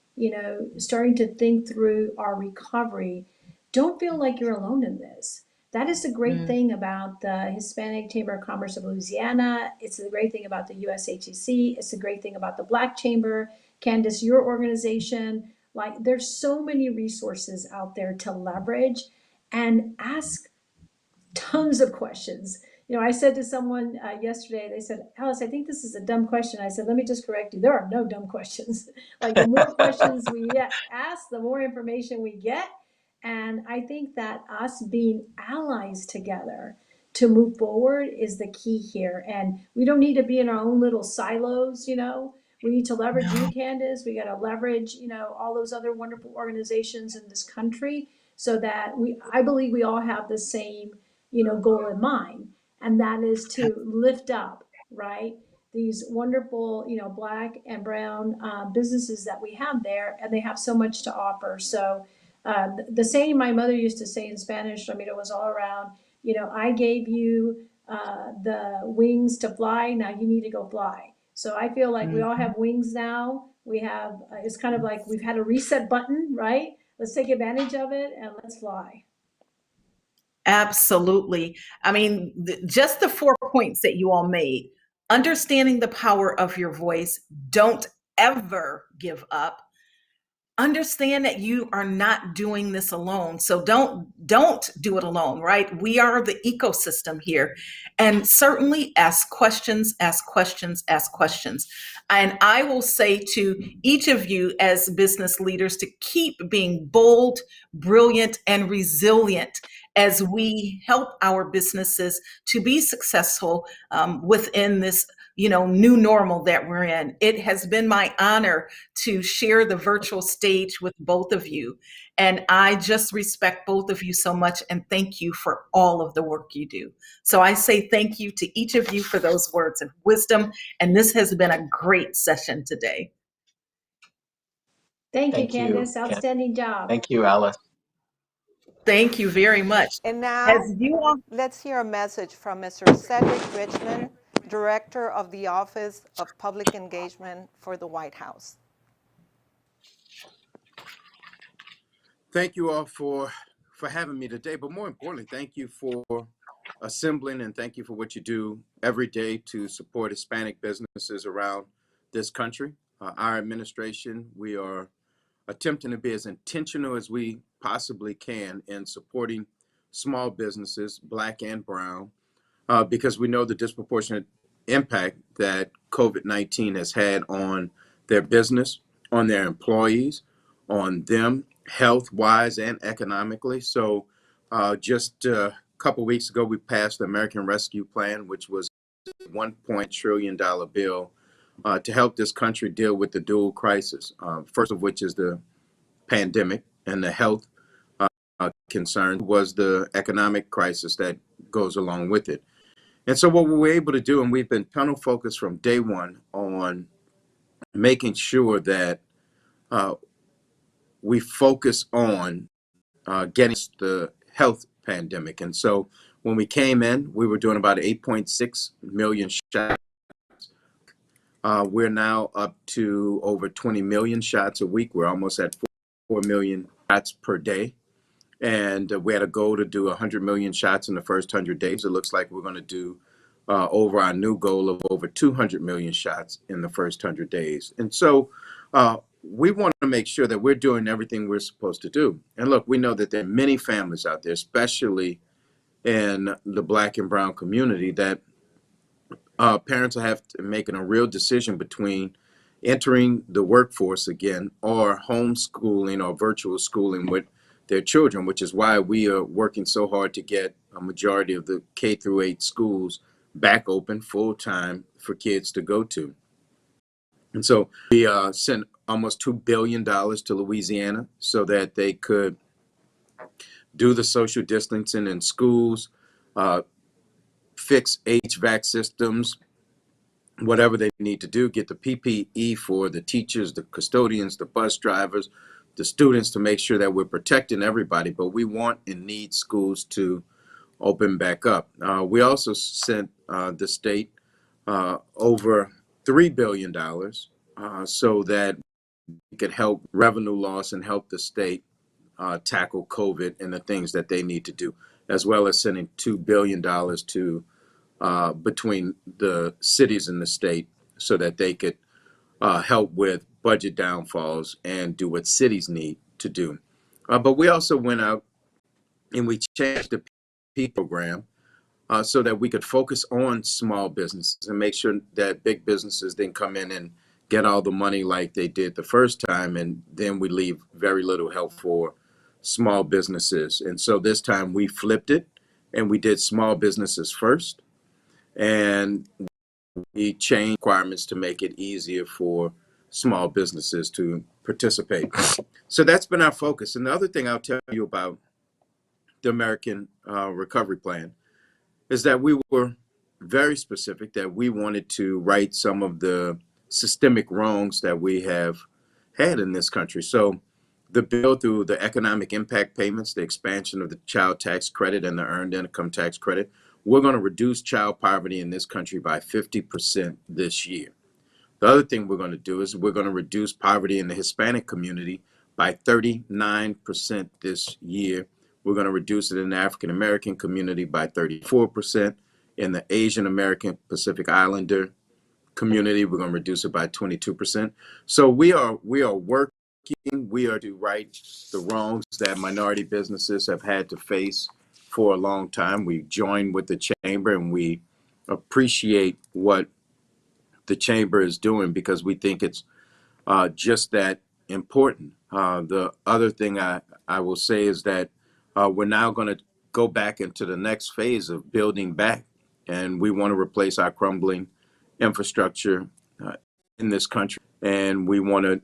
starting to think through our recovery, don't feel like you're alone in this. That is the great thing about the Hispanic Chamber of Commerce of Louisiana. It's the great thing about the USHCC. It's the great thing about the Black Chamber. Candace, your organization. Like, there's so many resources out there to leverage and ask tons of questions. I said to someone yesterday, they said, Alice, I think this is a dumb question. I said, let me just correct you. There are no dumb questions. Like, the more questions we ask, the more information we get. And I think that us being allies together to move forward is the key here. And we don't need to be in our own little silos, you know. We need to leverage you, Candace. We got to leverage, you know, all those other wonderful organizations in this country so that I believe we all have the same, you know, goal in mind. And that is to lift up, right, these wonderful, you know, Black and brown businesses that we have there, and they have so much to offer. So the saying my mother used to say in Spanish, I mean, it was all around, you know, I gave you the wings to fly, now you need to go fly. So I feel like we all have wings now. We have, it's kind of like we've had a reset button, right? Let's take advantage of it and let's fly.
Absolutely. I mean, just the 4 points that you all made, understanding the power of your voice, don't ever give up. Understand that you are not doing this alone. So don't do it alone, right? We are the ecosystem here. And certainly ask questions, ask questions, ask questions. And I will say to each of you as business leaders to keep being bold, brilliant, and resilient as we help our businesses to be successful within this, you know, new normal that we're in. It has been my honor to share the virtual stage with both of you. And I just respect both of you so much and thank you for all of the work you do. So I say thank you to each of you for those words of wisdom. And this has been a great session today.
Thank you,
Thank you.
Candace. Outstanding job.
Thank you, Alice.
Thank you very much.
And now,
As you all,
let's hear a message from Mr. Cedric Richmond, Director of the Office of Public Engagement for the White House.
Thank you all for having me today, but more importantly, thank you for assembling and thank you for what you do every day to support Hispanic businesses around this country. Our administration, we are attempting to be as intentional as we possibly can in supporting small businesses, Black and brown, because we know the disproportionate impact that COVID-19 has had on their business, on their employees, on them health-wise and economically. So just a couple weeks ago, we passed the American Rescue Plan, which was a $1 trillion bill to help this country deal with the dual crisis, first of which is the pandemic and the health concern was the economic crisis that goes along with it. And so what we were able to do, and we've been tunnel focused from day one on making sure that we focus on getting the health pandemic. And so when we came in, we were doing about 8.6 million shots. We're now up to over 20 million shots a week. We're almost at 4 million shots per day. And we had a goal to do 100 million shots in the first 100 days. It looks like we're going to do over our new goal of over 200 million shots in the first 100 days. And so we want to make sure that we're doing everything we're supposed to do. And look, we know that there are many families out there, especially in the Black and brown community, that parents will have to making a real decision between entering the workforce again or homeschooling or virtual schooling with their children, which is why we are working so hard to get a majority of the K through 8 schools back open full time for kids to go to. And so we sent almost $2 billion to Louisiana so that they could do the social distancing in schools, fix HVAC systems, whatever they need to do, get the PPE for the teachers, the custodians, the bus drivers, the students, to make sure that we're protecting everybody. But we want and need schools to open back up. We also sent the state over $3 billion so that we could help revenue loss and help the state tackle COVID and the things that they need to do, as well as sending $2 billion to between the cities and the state so that they could help with budget downfalls and do what cities need to do. But we also went out and we changed the P program so that we could focus on small businesses and make sure that big businesses didn't come in and get all the money like they did the first time, and then we leave very little help for small businesses. And so this time we flipped it, and we did small businesses first, and we changed requirements to make it easier for small businesses to participate. So that's been our focus. And the other thing I'll tell you about the American Recovery Plan is that we were very specific that we wanted to right some of the systemic wrongs that we have had in this country. So the bill, through the economic impact payments, the expansion of the child tax credit and the earned income tax credit, we're going to reduce child poverty in this country by 50% this year. The other thing we're going to do is we're going to reduce poverty in the Hispanic community by 39% this year. We're going to reduce it in the African American community by 34%. In the Asian American Pacific Islander community, we're going to reduce it by 22%. So we are working, we are to right the wrongs that minority businesses have had to face for a long time. We joined with the chamber, and we appreciate what the chamber is doing because we think it's just that important. The other thing I will say is that we're now going to go back into the next phase of building back, and we want to replace our crumbling infrastructure in this country, and we want to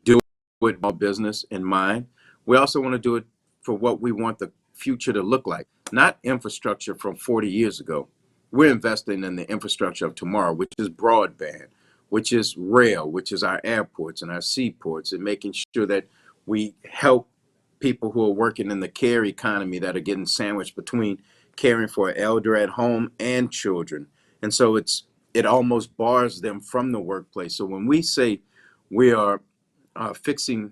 do it with all business in mind. We also want to do it for what we want the future to look like, not infrastructure from 40 years ago. We're investing in the infrastructure of tomorrow, which is broadband, which is rail, which is our airports and our seaports, and making sure that we help people who are working in the care economy that are getting sandwiched between caring for an elder at home and children. And so it almost bars them from the workplace. So when we say we are fixing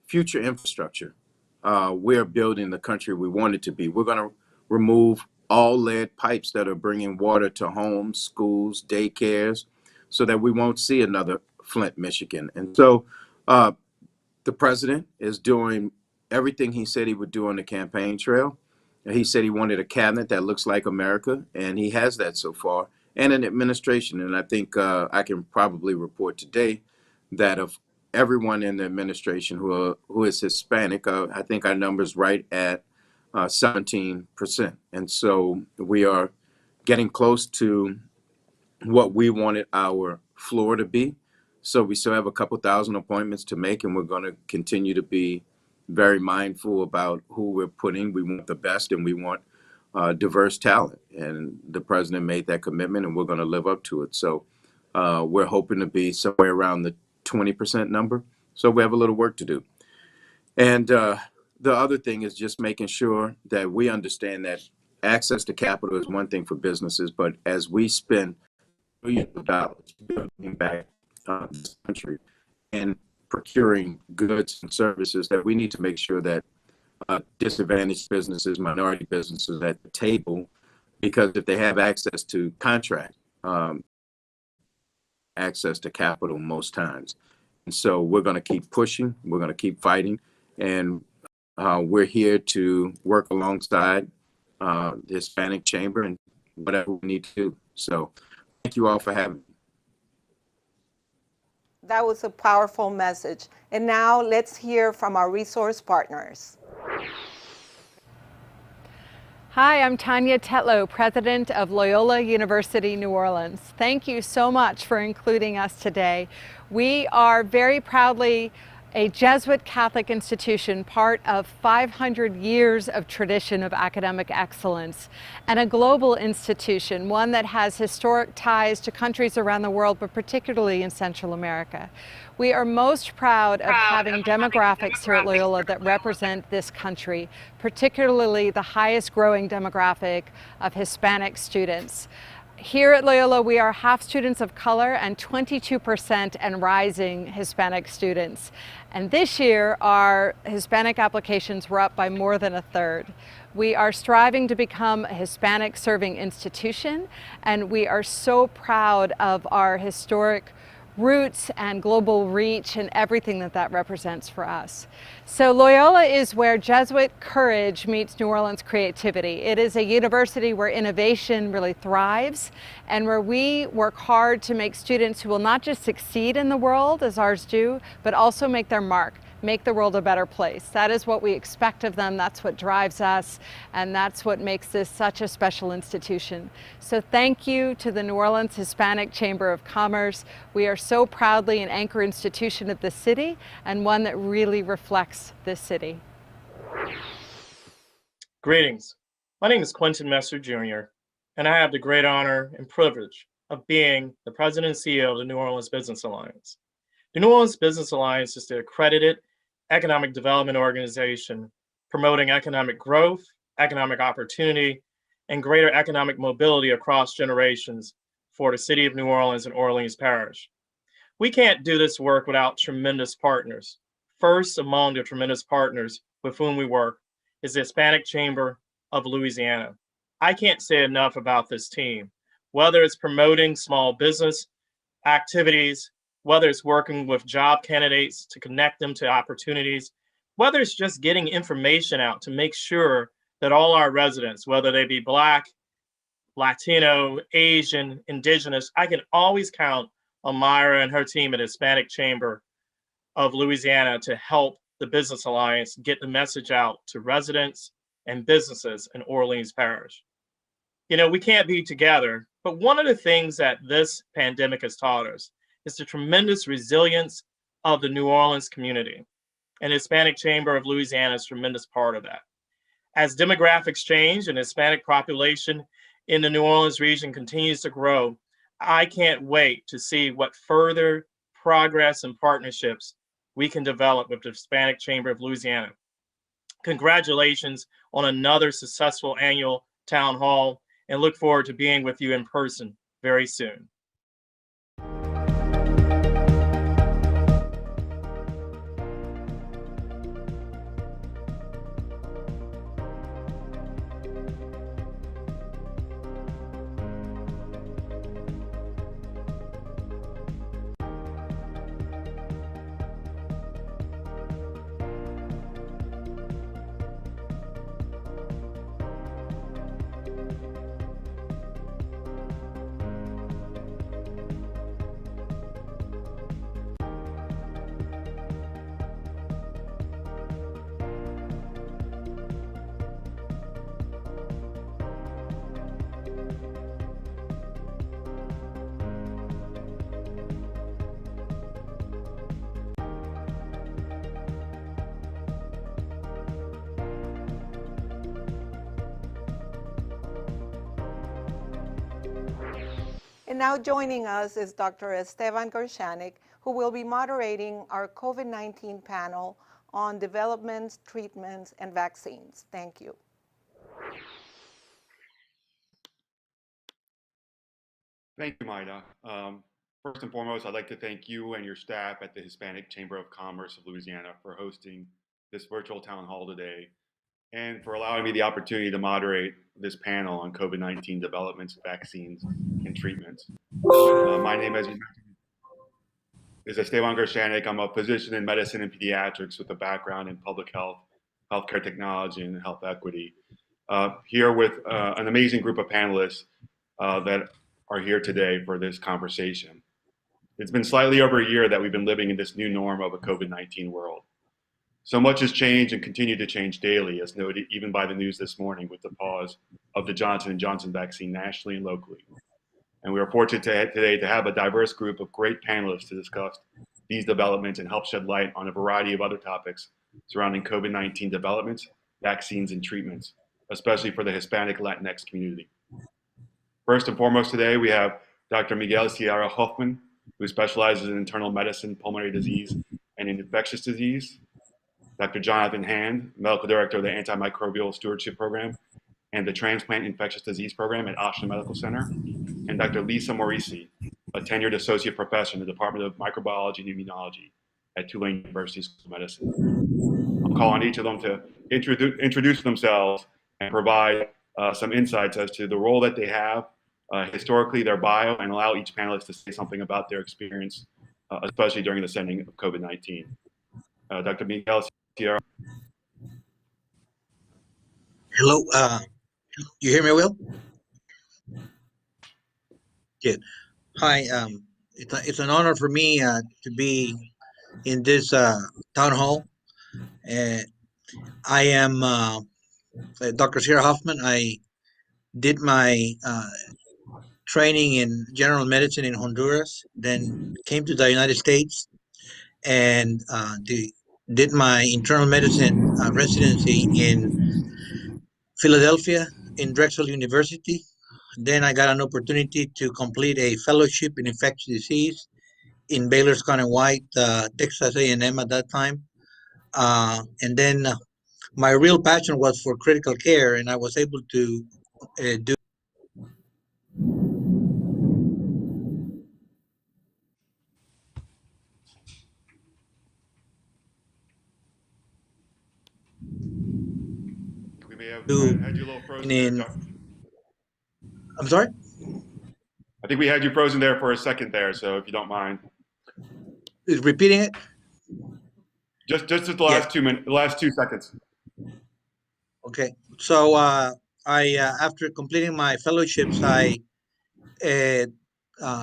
future infrastructure, we're building the country we want it to be. We're going to remove all lead pipes that are bringing water to homes, schools, daycares, so that we won't see another Flint, Michigan. And so the president is doing everything he said he would do on the campaign trail. He said he wanted a cabinet that looks like America, and he has that so far, and an administration. And I think I can probably report today that of everyone in the administration who is Hispanic, I think our number's right at 17%. And so we are getting close to what we wanted our floor to be. So we still have a couple thousand appointments to make, and we're going to continue to be very mindful about who we're putting. We want the best, and we want diverse talent. And the president made that commitment, and we're going to live up to it. So we're hoping to be somewhere around the 20% number. So we have a little work to do. And the other thing is just making sure that we understand that access to capital is one thing for businesses, but as we spend billions of dollars building back this country and procuring goods and services, that we need to make sure that disadvantaged businesses, minority businesses at the table, because if they have access to contract, access to capital most times. And so we're going to keep pushing, we're going to keep fighting, and we're here to work alongside the Hispanic Chamber and whatever we need to do. So thank you all for having me.
That was a powerful message. And now let's hear from our resource partners.
Hi, I'm Tanya Tetlow, president of Loyola University New Orleans. Thank you so much for including us today. We are very proudly a Jesuit Catholic institution, part of 500 years of tradition of academic excellence, and a global institution, one that has historic ties to countries around the world, but particularly in Central America. We are most proud of having demographics here at Loyola that represent this country, particularly the highest growing demographic of Hispanic students. Here at Loyola, we are half students of color and 22% and rising Hispanic students. And this year, our Hispanic applications were up by more than a third. We are striving to become a Hispanic serving institution, and we are so proud of our historic roots and global reach and everything that that represents for us. So Loyola is where Jesuit courage meets New Orleans creativity. It is a university where innovation really thrives and where we work hard to make students who will not just succeed in the world as ours do, but also make their mark.
make the world a better place. That is what we expect of them, that's what drives us, and that's what makes this such a special institution. So thank you to the New Orleans Hispanic Chamber of Commerce. We are so proudly an anchor institution of the city and one that really reflects this city.
Greetings. My name is Quentin Messer Jr., and I have the great honor and privilege of being the President and CEO of the New Orleans Business Alliance. The New Orleans Business Alliance is the accredited economic development organization promoting economic growth, economic opportunity, and greater economic mobility across generations for the city of New Orleans and Orleans Parish. We can't do this work without tremendous partners. First among the tremendous partners with whom we work is the Hispanic Chamber of Louisiana. I can't say enough about this team, whether it's promoting small business activities, whether it's working with job candidates to connect them to opportunities, whether it's just getting information out to make sure that all our residents, whether they be Black, Latino, Asian, Indigenous, I can always count on Myra and her team at Hispanic Chamber of Louisiana to help the Business Alliance get the message out to residents and businesses in Orleans Parish. You know, we can't be together, but one of the things that this pandemic has taught us is the tremendous resilience of the New Orleans community. And the Hispanic Chamber of Louisiana is a tremendous part of that. As demographics change and the Hispanic population in the New Orleans region continues to grow, I can't wait to see what further progress and partnerships we can develop with the Hispanic Chamber of Louisiana. Congratulations on another successful annual town hall, and look forward to being with you in person very soon.
And now joining us is Dr. Esteban Gershanik, who will be moderating our COVID-19 panel on developments, treatments, and vaccines. Thank you.
Thank you, Maida. First and foremost, I'd like to thank you and your staff at the Hispanic Chamber of Commerce of Louisiana for hosting this virtual town hall today and for allowing me the opportunity to moderate this panel on COVID-19 developments, vaccines, and treatments. My name, as you mentioned, is Esteban Gershanik. I'm a physician in medicine and pediatrics with a background in public health, healthcare technology, and health equity. Here with an amazing group of panelists that are here today for this conversation. It's been slightly over a year that we've been living in this new norm of a COVID-19 world. So much has changed and continued to change daily, as noted even by the news this morning with the pause of the Johnson & Johnson vaccine nationally and locally. And we are fortunate today to have a diverse group of great panelists to discuss these developments and help shed light on a variety of other topics surrounding COVID-19 developments, vaccines, and treatments, especially for the Hispanic Latinx community. First and foremost today, we have Dr. Miguel Sierra Hoffman, who specializes in internal medicine, pulmonary disease, and infectious disease. Dr. Jonathan Hand, Medical Director of the Antimicrobial Stewardship Program and the Transplant Infectious Disease Program at Oshna Medical Center. And Dr. Lisa Morisi, a tenured associate professor in the Department of Microbiology and Immunology at Tulane University School of Medicine. I'll call on each of them to introduce themselves and provide some insights as to the role that they have, historically their bio, and allow each panelist to say something about their experience, especially during the setting of COVID-19. Dr. Miguel Sierra.
Hello, you hear me well? Good. Hi, it's an honor for me to be in this town hall Uh, I am Dr. Sierra Hoffman. I did my training in general medicine in Honduras, then came to the United States and did my internal medicine residency in Philadelphia in Drexel University. Then I got an opportunity to complete a fellowship in infectious disease in Baylor Scott and White, Texas A&M at that time. And then my real passion was for critical care, and I was able to do.
We may have
do
had you a little frozen there,
in
Chuck.
I'm sorry.
I think we had you frozen there for a second there, so if you don't mind,
Is repeating it?
just the
Yeah.
last 2 minutes, the last 2 seconds.
Okay. So I after completing my fellowships, I uh,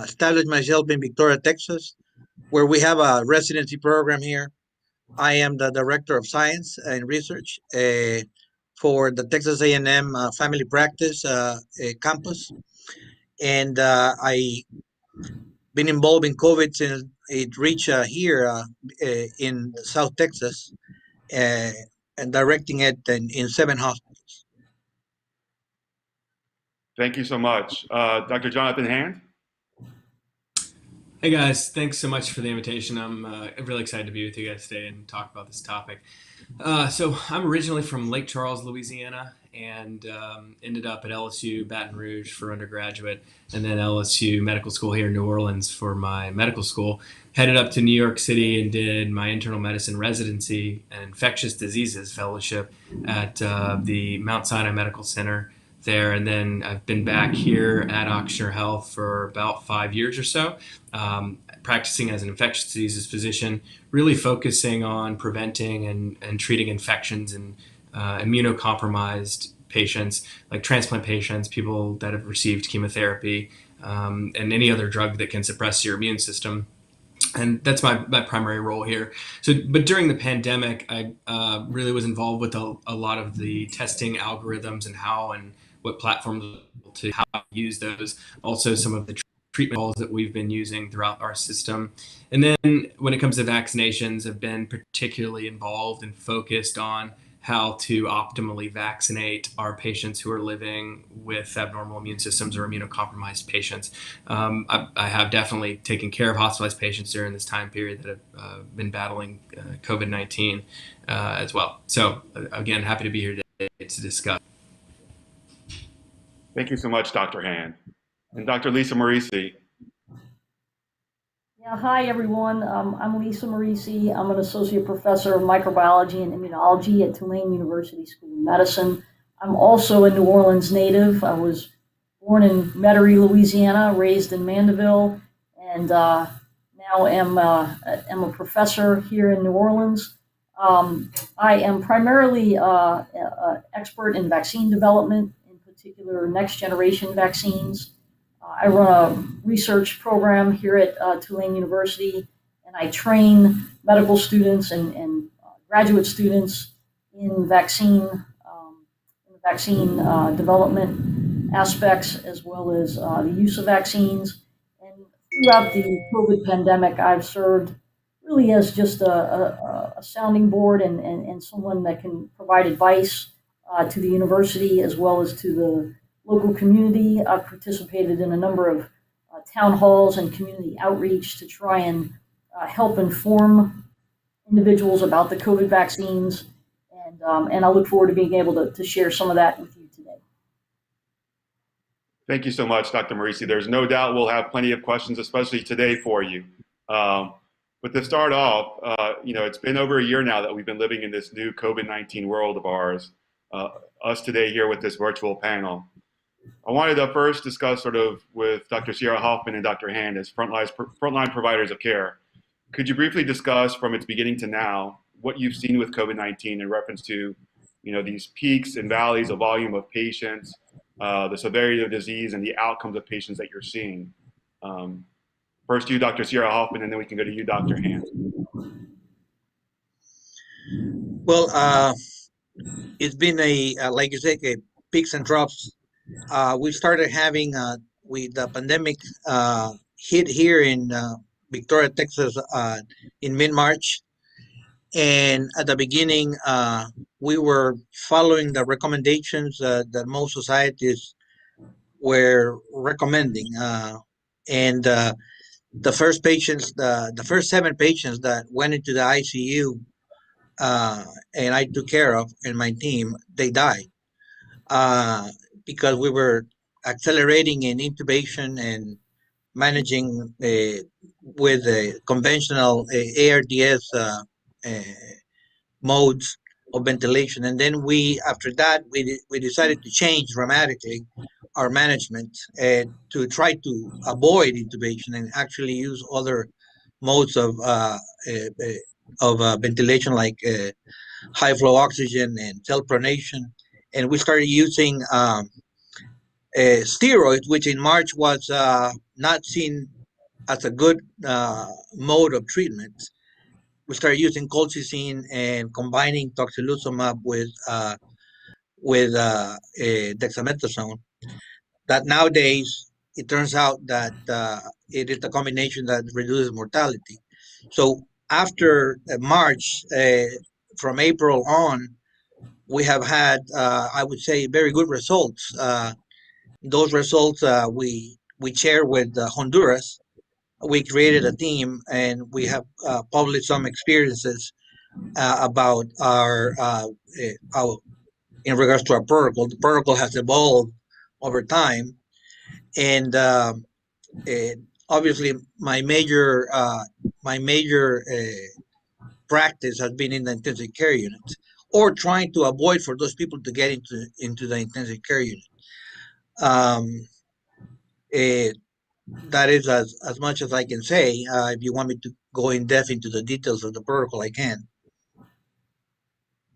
established myself in Victoria, Texas, where we have a residency program here. I am the director of science and research for the Texas A&M Family Practice campus, and I been involved in COVID since it reached here in South Texas, uh, and directing it in 7 hospitals.
Thank you so much. Dr. Jonathan Hand?
Hey guys, thanks so much for the invitation. I'm really excited to be with you guys today and talk about this topic. So I'm originally from Lake Charles, Louisiana, and ended up at LSU Baton Rouge for undergraduate, and then LSU Medical School here in New Orleans for my medical school. Headed up to New York City and did my internal medicine residency and infectious diseases fellowship at the Mount Sinai Medical Center there, and then I've been back here at Ochsner Health for about 5 years or so, practicing as an infectious diseases physician, really focusing on preventing and treating infections in immunocompromised patients, like transplant patients, people that have received chemotherapy, and any other drug that can suppress your immune system. And that's my primary role here. So, but during the pandemic, I really was involved with a lot of the testing algorithms and how and what platforms to how to use those. Also, some of the treatment calls that we've been using throughout our system. And then when it comes to vaccinations, I've been particularly involved and focused on how to optimally vaccinate our patients who are living with abnormal immune systems or immunocompromised patients. I have definitely taken care of hospitalized patients during this time period that have been battling COVID-19 as well. So again, happy to be here today to discuss.
Thank you so much, Dr. Hand. And Dr. Lisa Marisi.
Yeah, hi everyone. I'm Lisa Marisi. I'm an associate professor of microbiology and immunology at Tulane University School of Medicine. I'm also a New Orleans native. I was born in Metairie, Louisiana, raised in Mandeville, and now am a professor here in New Orleans. I am primarily an expert in vaccine development, in particular next generation vaccines. I run a research program here at Tulane University, and I train medical students and graduate students in vaccine development aspects, as well as the use of vaccines. And throughout the COVID pandemic, I've served really as just a sounding board and someone that can provide advice to the university as well as to the local community. I've participated in a number of town halls and community outreach to try and help inform individuals about the COVID vaccines. And I look forward to being able to share some of that with you today.
Thank you so much, Dr. Marisi. There's no doubt we'll have plenty of questions, especially today for you. But to start off, it's been over a year now that we've been living in this new COVID-19 world of ours, us today here with this virtual panel. I wanted to first discuss sort of with Dr. Sierra Hoffman and Dr. Hand as frontline providers of care. Could you briefly discuss from its beginning to now what you've seen with COVID-19 in reference to, these peaks and valleys of volume of patients, the severity of disease, and the outcomes of patients that you're seeing? First you, Dr. Sierra Hoffman, and then we can go to you, Dr. Hand.
Well, it's been like you said, peaks and drops. We started having with the pandemic hit here in Victoria, Texas, in mid-March, and at the beginning, we were following the recommendations that most societies were recommending, and the first patients, the first 7 patients that went into the ICU, and I took care of, and my team, they died uh, because we were accelerating in intubation and managing with conventional ARDS uh, modes of ventilation. And then after that, we decided to change dramatically our management to try to avoid intubation and actually use other modes of ventilation, like high flow oxygen and cell pronation. And we started using steroids, which in March was not seen as a good mode of treatment. We started using colchicine and combining tocilizumab with dexamethasone. That nowadays it turns out that it is the combination that reduces mortality. So after March, from April on, we have had, I would say, very good results. Those results we share with Honduras. We created a team and we have published some experiences about our in regards to our protocol. The protocol has evolved over time, and obviously my major practice has been in the intensive care unit, or trying to avoid for those people to get into the intensive care unit. Um, eh, that is as much as I can say. If you want me to go in depth into the details of the protocol, I can.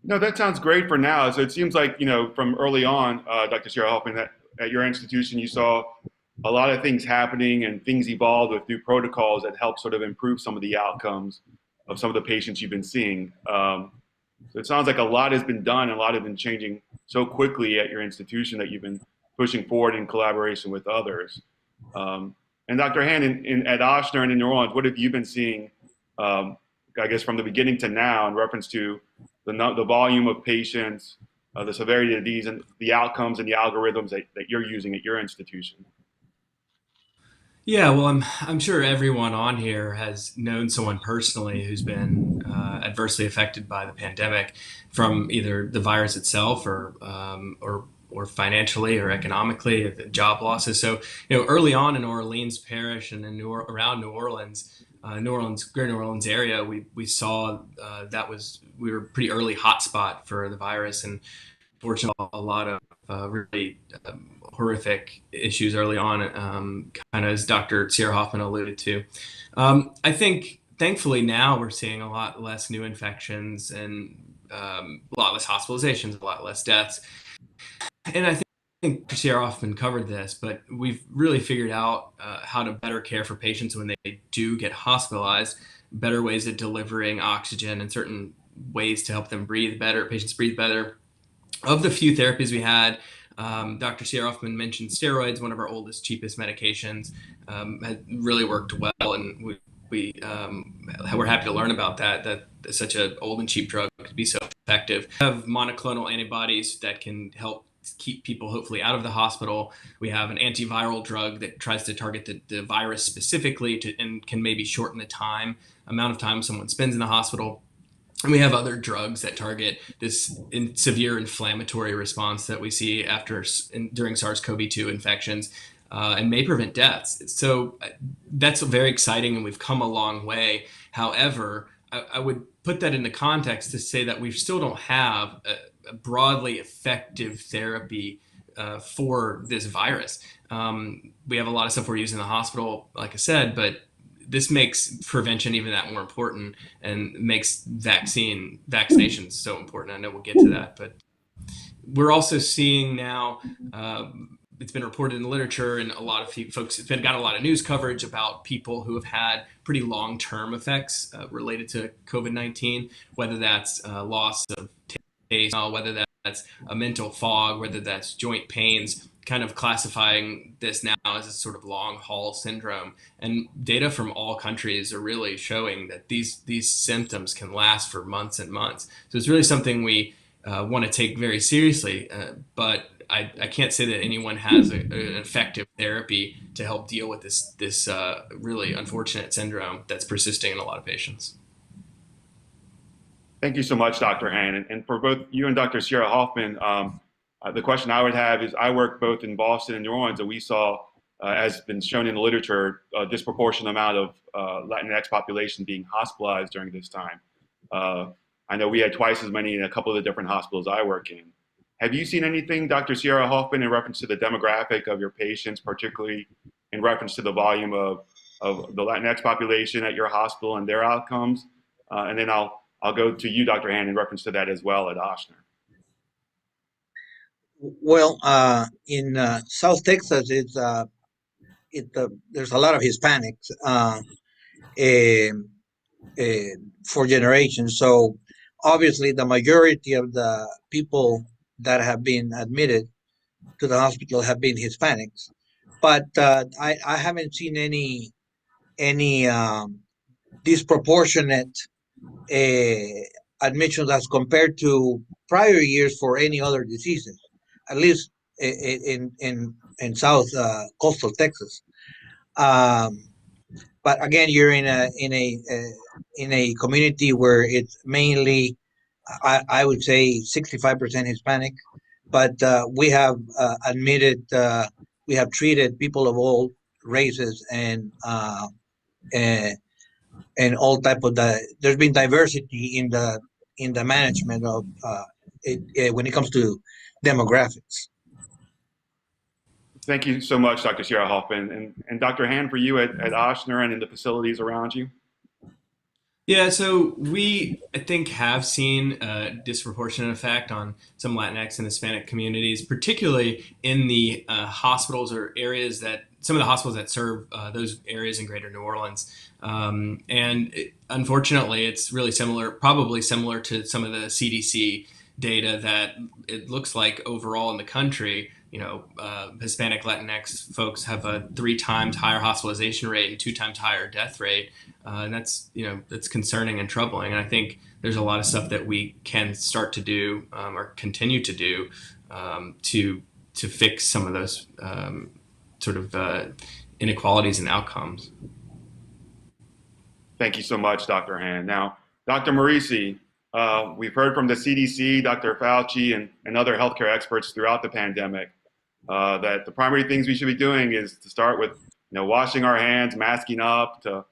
No, that sounds great for now. So it seems like, from early on, Dr. Sarah Hoffman, that at your institution, you saw a lot of things happening and things evolved with new protocols that help sort of improve some of the outcomes of some of the patients you've been seeing. So it sounds like a lot has been done and a lot has been changing so quickly at your institution that you've been pushing forward in collaboration with others. And Dr. Han, at Ochsner and in New Orleans, what have you been seeing, I guess, from the beginning to now in reference to the volume of patients, the severity of the disease, and the outcomes and the algorithms that you're using at your institution?
Yeah, well, I'm sure everyone on here has known someone personally who's been adversely affected by the pandemic, from either the virus itself or financially or economically, job losses. So, early on in Orleans Parish and around New Orleans, Greater New Orleans area, we saw we were a pretty early hotspot for the virus, and fortunately, a lot of really horrific issues early on, kind of as Dr. Sierra Hoffman alluded to. I think, thankfully, now we're seeing a lot less new infections and a lot less hospitalizations, a lot less deaths. And I think Sierra Hoffman covered this, but we've really figured out how to better care for patients when they do get hospitalized, better ways of delivering oxygen and certain ways to help them breathe better, patients breathe better. Of the few therapies we had, Dr. Sierra Hoffman mentioned steroids, one of our oldest, cheapest medications, had really worked well, and we're happy to learn about that such an old and cheap drug could be so effective. We have monoclonal antibodies that can help keep people hopefully out of the hospital. We have an antiviral drug that tries to target the virus specifically and can maybe shorten the amount of time someone spends in the hospital. And we have other drugs that target this severe inflammatory response that we see during SARS-CoV-2 infections and may prevent deaths. So that's very exciting, and we've come a long way. However, I would put that in the context to say that we still don't have a broadly effective therapy for this virus. We have a lot of stuff we're using in the hospital, like I said, but this makes prevention even that more important, and makes vaccinations so important. I know we'll get to that, but we're also seeing now it's been reported in the literature, and a lot of folks have got a lot of news coverage about people who have had pretty long-term effects related to COVID-19, whether that's loss of taste, whether that's a mental fog, whether that's joint pains, kind of classifying this now as a sort of long haul syndrome. And data from all countries are really showing that these symptoms can last for months and months. So it's really something we want to take very seriously, but I can't say that anyone has an effective therapy to help deal with this really unfortunate syndrome that's persisting in a lot of patients.
Thank you so much, Dr. Han. And for both you and Dr. Sierra Hoffman, the question I would have is, I work both in Boston and New Orleans, and we saw, as been shown in the literature, a disproportionate amount of Latinx population being hospitalized during this time. I know we had twice as many in a couple of the different hospitals I work in. Have you seen anything, Dr. Sierra Hoffman, in reference to the demographic of your patients, particularly in reference to the volume of the Latinx population at your hospital and their outcomes? And then I'll go to you, Dr. Han, in reference to that as well at Ochsner.
Well, in South Texas, there's a lot of Hispanics for generations. So obviously, the majority of the people that have been admitted to the hospital have been Hispanics. But I haven't seen any disproportionate admissions as compared to prior years for any other diseases, at least in South coastal Texas. But again, you're in a community where it's mainly, I would say, 65% Hispanic, but we have we have treated people of all races and all type of there's been diversity in the management of when it comes to demographics.
Thank you so much, Dr. Sierra Hoffman. And Dr. Han, for you at Ochsner and in the facilities around you?
Yeah, so we, I think, have seen a disproportionate effect on some Latinx and Hispanic communities, particularly in the hospitals or areas that, some of the hospitals that serve those areas in greater New Orleans. Unfortunately, it's really similar, probably similar to some of the CDC data that it looks like overall in the country, Hispanic Latinx folks have a 3 times higher hospitalization rate and 2 times higher death rate. And that's concerning and troubling. And I think there's a lot of stuff that we can start to do or continue to do to fix some of those inequalities and outcomes.
Thank you so much, Dr. Han. Now, Dr. Morisi, we've heard from the CDC, Dr. Fauci, and other healthcare experts throughout the pandemic that the primary things we should be doing is to start with, washing our hands, masking up, to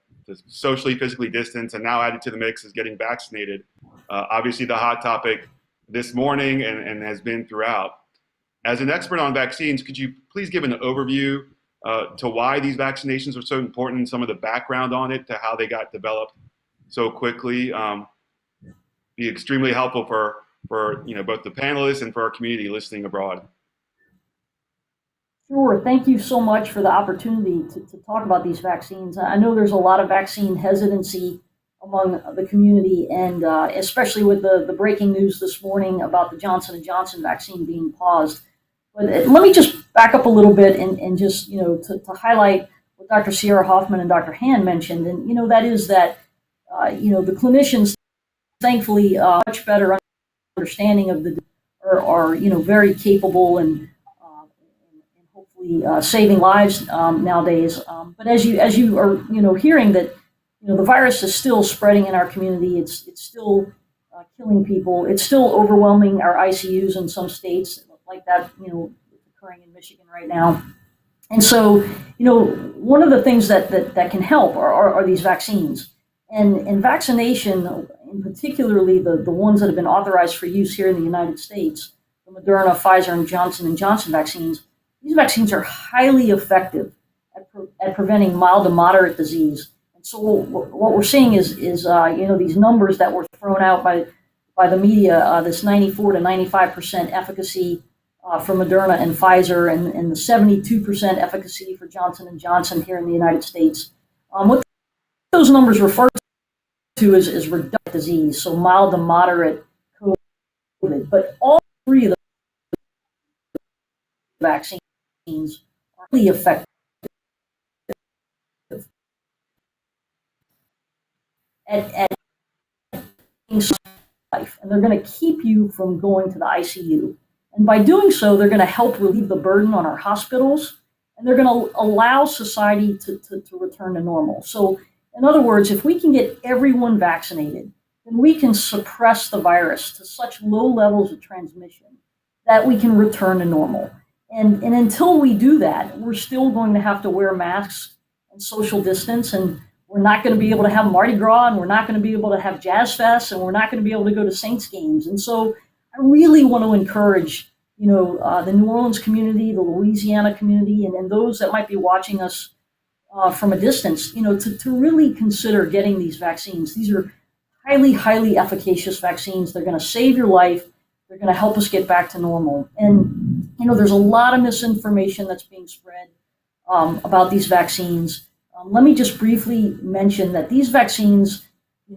socially, physically distance, and now added to the mix is getting vaccinated. Obviously, the hot topic this morning and has been throughout. As an expert on vaccines, could you please give an overview to why these vaccinations are so important and some of the background on it, to how they got developed so quickly? Be extremely helpful for both the panelists and for our community listening abroad.
Sure. Thank you so much for the opportunity to talk about these vaccines. I know there's a lot of vaccine hesitancy among the community, and especially with the breaking news this morning about the Johnson & Johnson vaccine being paused. But let me just back up a little bit and just, to highlight what Dr. Sierra Hoffman and Dr. Han mentioned. And, that is that, the clinicians, thankfully, much better understanding of are very capable and hopefully saving lives nowadays. But as you are hearing that the virus is still spreading in our community, it's still killing people. It's still overwhelming our ICUs in some states, like that occurring in Michigan right now. And so one of the things that can help are these vaccines, and vaccination, in particularly the ones that have been authorized for use here in the United States, the Moderna, Pfizer, and Johnson & Johnson vaccines. These vaccines are highly effective at preventing mild to moderate disease. And so what we're seeing is these numbers that were thrown out by the media, this 94 to 95% efficacy for Moderna and Pfizer, and the 72% efficacy for Johnson & Johnson here in the United States. What those numbers refer to is reduced disease, so mild to moderate COVID. But all three of the vaccines are really effective at life, and they're going to keep you from going to the ICU. And by doing so, they're going to help relieve the burden on our hospitals, and they're going to allow society to return to normal. So, in other words, if we can get everyone vaccinated, then we can suppress the virus to such low levels of transmission that we can return to normal. And until we do that, we're still going to have to wear masks and social distance, and we're not going to be able to have Mardi Gras, and we're not going to be able to have Jazz Fest, and we're not going to be able to go to Saints games. And so I really want to encourage, the New Orleans community, the Louisiana community, and those that might be watching us from a distance, to really consider getting these vaccines. These are highly, highly efficacious vaccines. They're going to save your life. They're going to help us get back to normal. And, there's a lot of misinformation that's being spread about these vaccines. Let me just briefly mention that these vaccines, they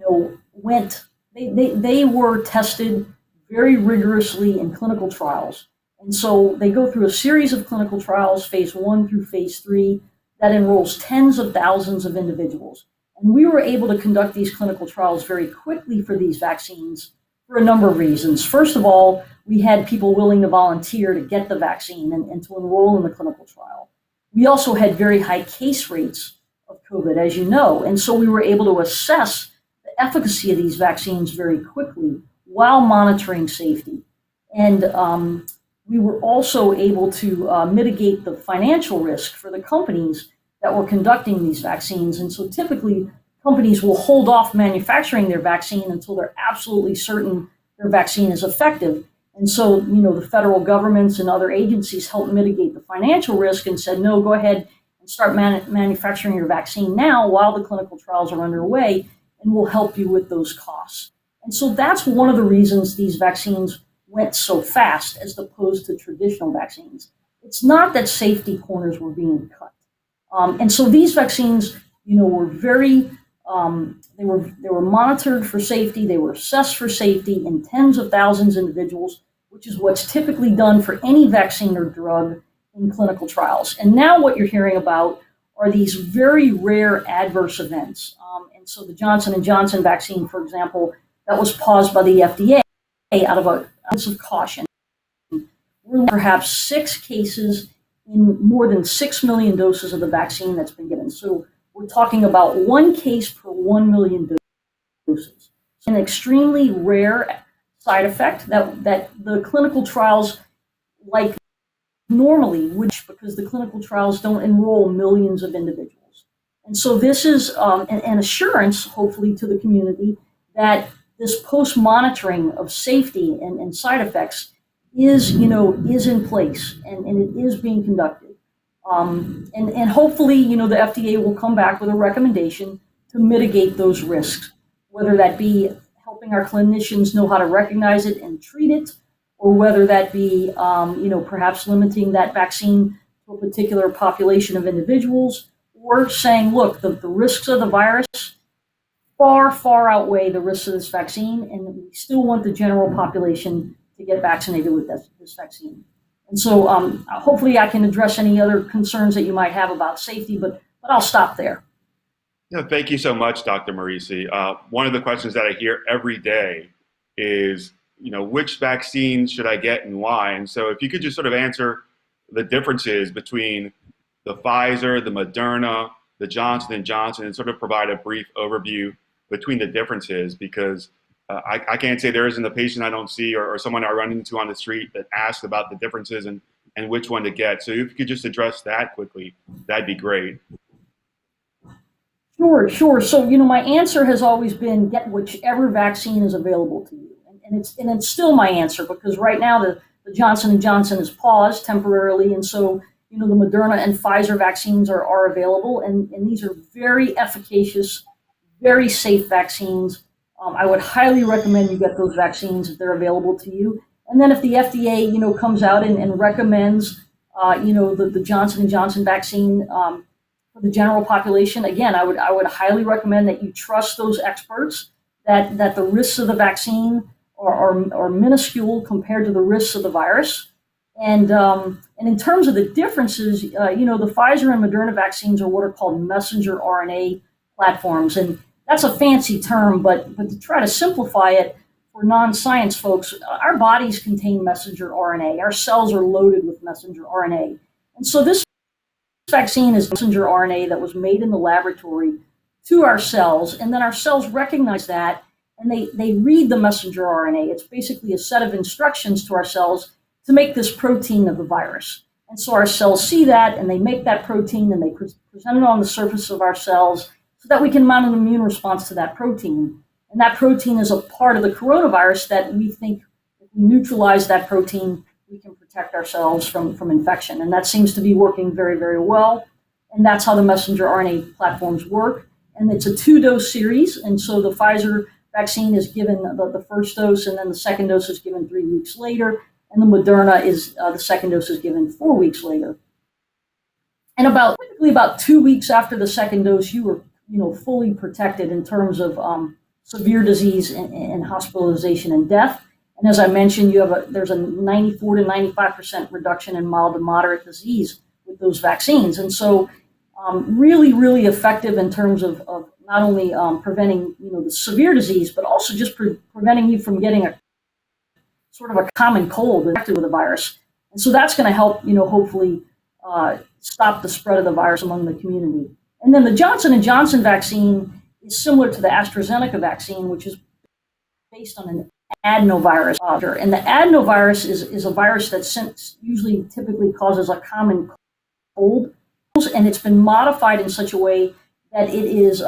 were tested very rigorously in clinical trials. And so they go through a series of clinical trials, phase 1 through phase 3, that enrolls tens of thousands of individuals. And we were able to conduct these clinical trials very quickly for these vaccines for a number of reasons. First of all, we had people willing to volunteer to get the vaccine and to enroll in the clinical trial. We also had very high case rates of COVID, as you know, and so we were able to assess the efficacy of these vaccines very quickly while monitoring safety. And we were also able to mitigate the financial risk for the companies that were conducting these vaccines. And so typically, companies will hold off manufacturing their vaccine until they're absolutely certain their vaccine is effective. And so, the federal governments and other agencies helped mitigate the financial risk and said, no, go ahead and start manufacturing your vaccine now while the clinical trials are underway, and we'll help you with those costs. And so that's one of the reasons these vaccines went so fast as opposed to traditional vaccines. It's not that safety corners were being cut. And so these vaccines, were very, they were monitored for safety. They were assessed for safety in tens of thousands of individuals, which is what's typically done for any vaccine or drug in clinical trials. And now what you're hearing about are these very rare adverse events. And so the Johnson & Johnson vaccine, for example, that was paused by the FDA out of an ounce of caution. We're perhaps 6 cases in more than 6 million doses of the vaccine that's been given. So we're talking about 1 case per 1 million doses. An extremely rare side effect that the clinical trials, like normally, which because the clinical trials don't enroll millions of individuals. And so this is an assurance, hopefully, to the community that this post-monitoring of safety and side effects is in place, and it is being conducted. And hopefully, the FDA will come back with a recommendation to mitigate those risks, whether that be helping our clinicians know how to recognize it and treat it, or whether that be, perhaps limiting that vaccine to a particular population of individuals, or saying, look, the risks of the virus far, far outweigh the risks of this vaccine, and we still want the general population to get vaccinated with this vaccine. And so hopefully I can address any other concerns that you might have about safety, but I'll stop there.
Yeah, thank you so much, Dr. Marisi. One of the questions that I hear every day is, which vaccine should I get and why? And so if you could just sort of answer the differences between the Pfizer, the Moderna, the Johnson & Johnson, and sort of provide a brief overview between the differences, because I can't say there isn't a patient I don't see or someone I run into on the street that asks about the differences and which one to get. So if you could just address that quickly, that'd be great.
Sure. So, my answer has always been get whichever vaccine is available to you. And it's still my answer, because right now the Johnson & Johnson is paused temporarily. And so, the Moderna and Pfizer vaccines are available. And these are very efficacious, very safe vaccines. I would highly recommend you get those vaccines if they're available to you. And then if the FDA, comes out and recommends, the Johnson & Johnson vaccine for the general population, again, I would highly recommend that you trust those experts, that the risks of the vaccine are minuscule compared to the risks of the virus. And in terms of the differences, the Pfizer and Moderna vaccines are what are called messenger RNA platforms. And that's a fancy term, but to try to simplify it for non-science folks, our bodies contain messenger RNA. Our cells are loaded with messenger RNA. And so this vaccine is messenger RNA that was made in the laboratory to our cells, and then our cells recognize that, and they read the messenger RNA. It's basically a set of instructions to our cells to make this protein of the virus. And so our cells see that, and they make that protein, and they present it on the surface of our cells so that we can mount an immune response to that protein. And that protein is a part of the coronavirus that we think if we neutralize that protein, we can protect ourselves from infection. And that seems to be working very, very well. And that's how the messenger RNA platforms work. And it's a 2-dose series. And so the Pfizer vaccine is given the first dose, and then the second dose is given 3 weeks later. And the Moderna is the second dose is given 4 weeks later. And typically about 2 weeks after the second dose, you were fully protected in terms of severe disease and hospitalization and death. And as I mentioned, there's a 94 to 95% reduction in mild to moderate disease with those vaccines. And so really, really effective in terms of not only preventing the severe disease, but also just preventing you from getting a sort of a common cold infected with the virus. And so that's going to help, hopefully stop the spread of the virus among the community. And then the Johnson & Johnson vaccine is similar to the AstraZeneca vaccine, which is based on an adenovirus. And the adenovirus is a virus that usually typically causes a common cold, and it's been modified in such a way that it is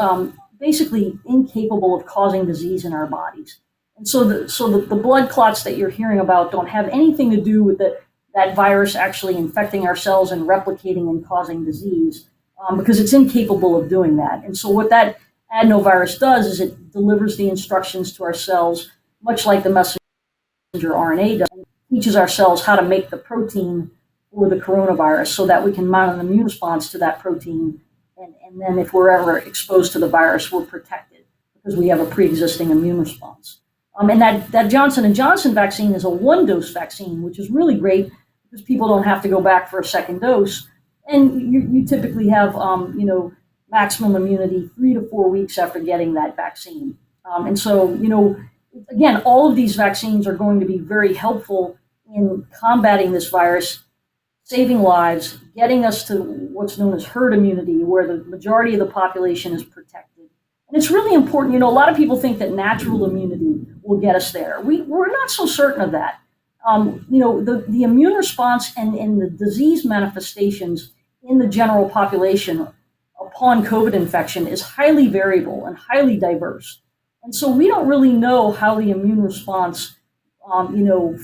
basically incapable of causing disease in our bodies. And so the blood clots that you're hearing about don't have anything to do with that virus actually infecting our cells and replicating and causing disease, because it's incapable of doing that. And so what that adenovirus does is it delivers the instructions to our cells, much like the messenger RNA does, and teaches our cells how to make the protein for the coronavirus so that we can mount an immune response to that protein. And then if we're ever exposed to the virus, we're protected because we have a pre-existing immune response. And that Johnson & Johnson vaccine is a 1-dose vaccine, which is really great because people don't have to go back for a second dose. And you typically have, maximum immunity 3 to 4 weeks after getting that vaccine. And so, again, all of these vaccines are going to be very helpful in combating this virus, saving lives, getting us to what's known as herd immunity, where the majority of the population is protected. And it's really important, a lot of people think that natural immunity will get us there. We're not so certain of that. The immune response and the disease manifestations in the general population upon COVID infection is highly variable and highly diverse. And so we don't really know how the immune response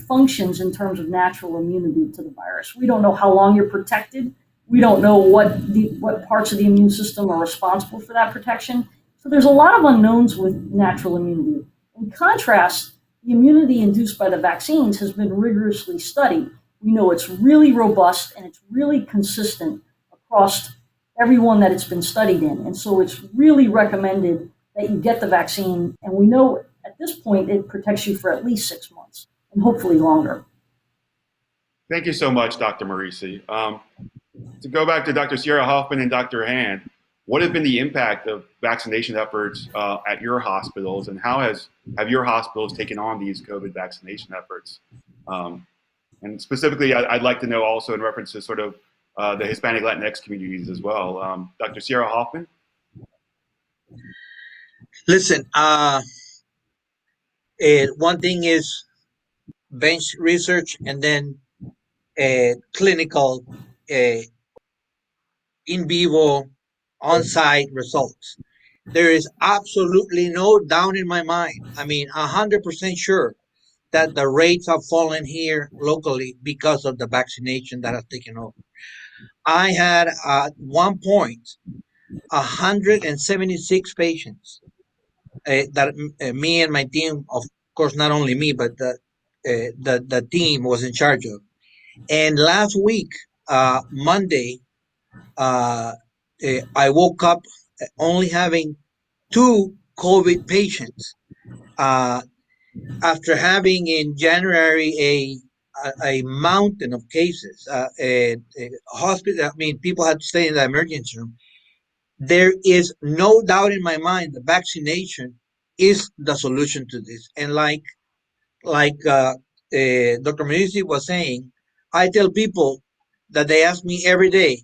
functions in terms of natural immunity to the virus. We don't know how long you're protected. We don't know what parts of the immune system are responsible for that protection. So there's a lot of unknowns with natural immunity. In contrast, the immunity induced by the vaccines has been rigorously studied. We know it's really robust and it's really consistent across everyone that it's been studied in. And so it's really recommended that you get the vaccine. And we know at this point it protects you for at least 6 months and hopefully longer.
Thank you so much, Dr. Marisi. To go back to Dr. Sierra Hoffman and Dr. Hand, what has been the impact of vaccination efforts at your hospitals, and how have your hospitals taken on these COVID vaccination efforts? And specifically, I'd like to know also in reference to sort of the Hispanic Latinx communities as well. Dr. Sierra Hoffman?
Listen, one thing is bench research and then clinical in vivo on-site results. There is absolutely no doubt in my mind. 100% sure that the rates have fallen here locally because of the vaccination that has taken over. I had at one point 176 patients that me and my team, of course, not only me, but the team was in charge of. And last week, Monday, I woke up only having 2 COVID patients. After having in January a mountain of cases, hospital. I mean, people had to stay in the emergency room. There is no doubt in my mind that vaccination is the solution to this. And like Dr. Medici was saying, I tell people that they ask me every day,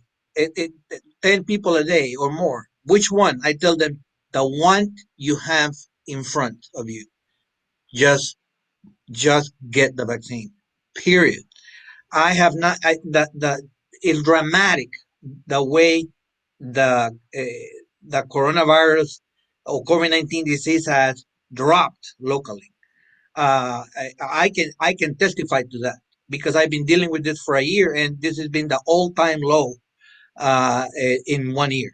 10 people a day or more, which one? I tell them the one you have in front of you. Just get the vaccine. Period. I have not. It's dramatic the way the coronavirus or COVID-19 disease has dropped locally. I can testify to that because I've been dealing with this for a year, and this has been the all-time low in 1 year.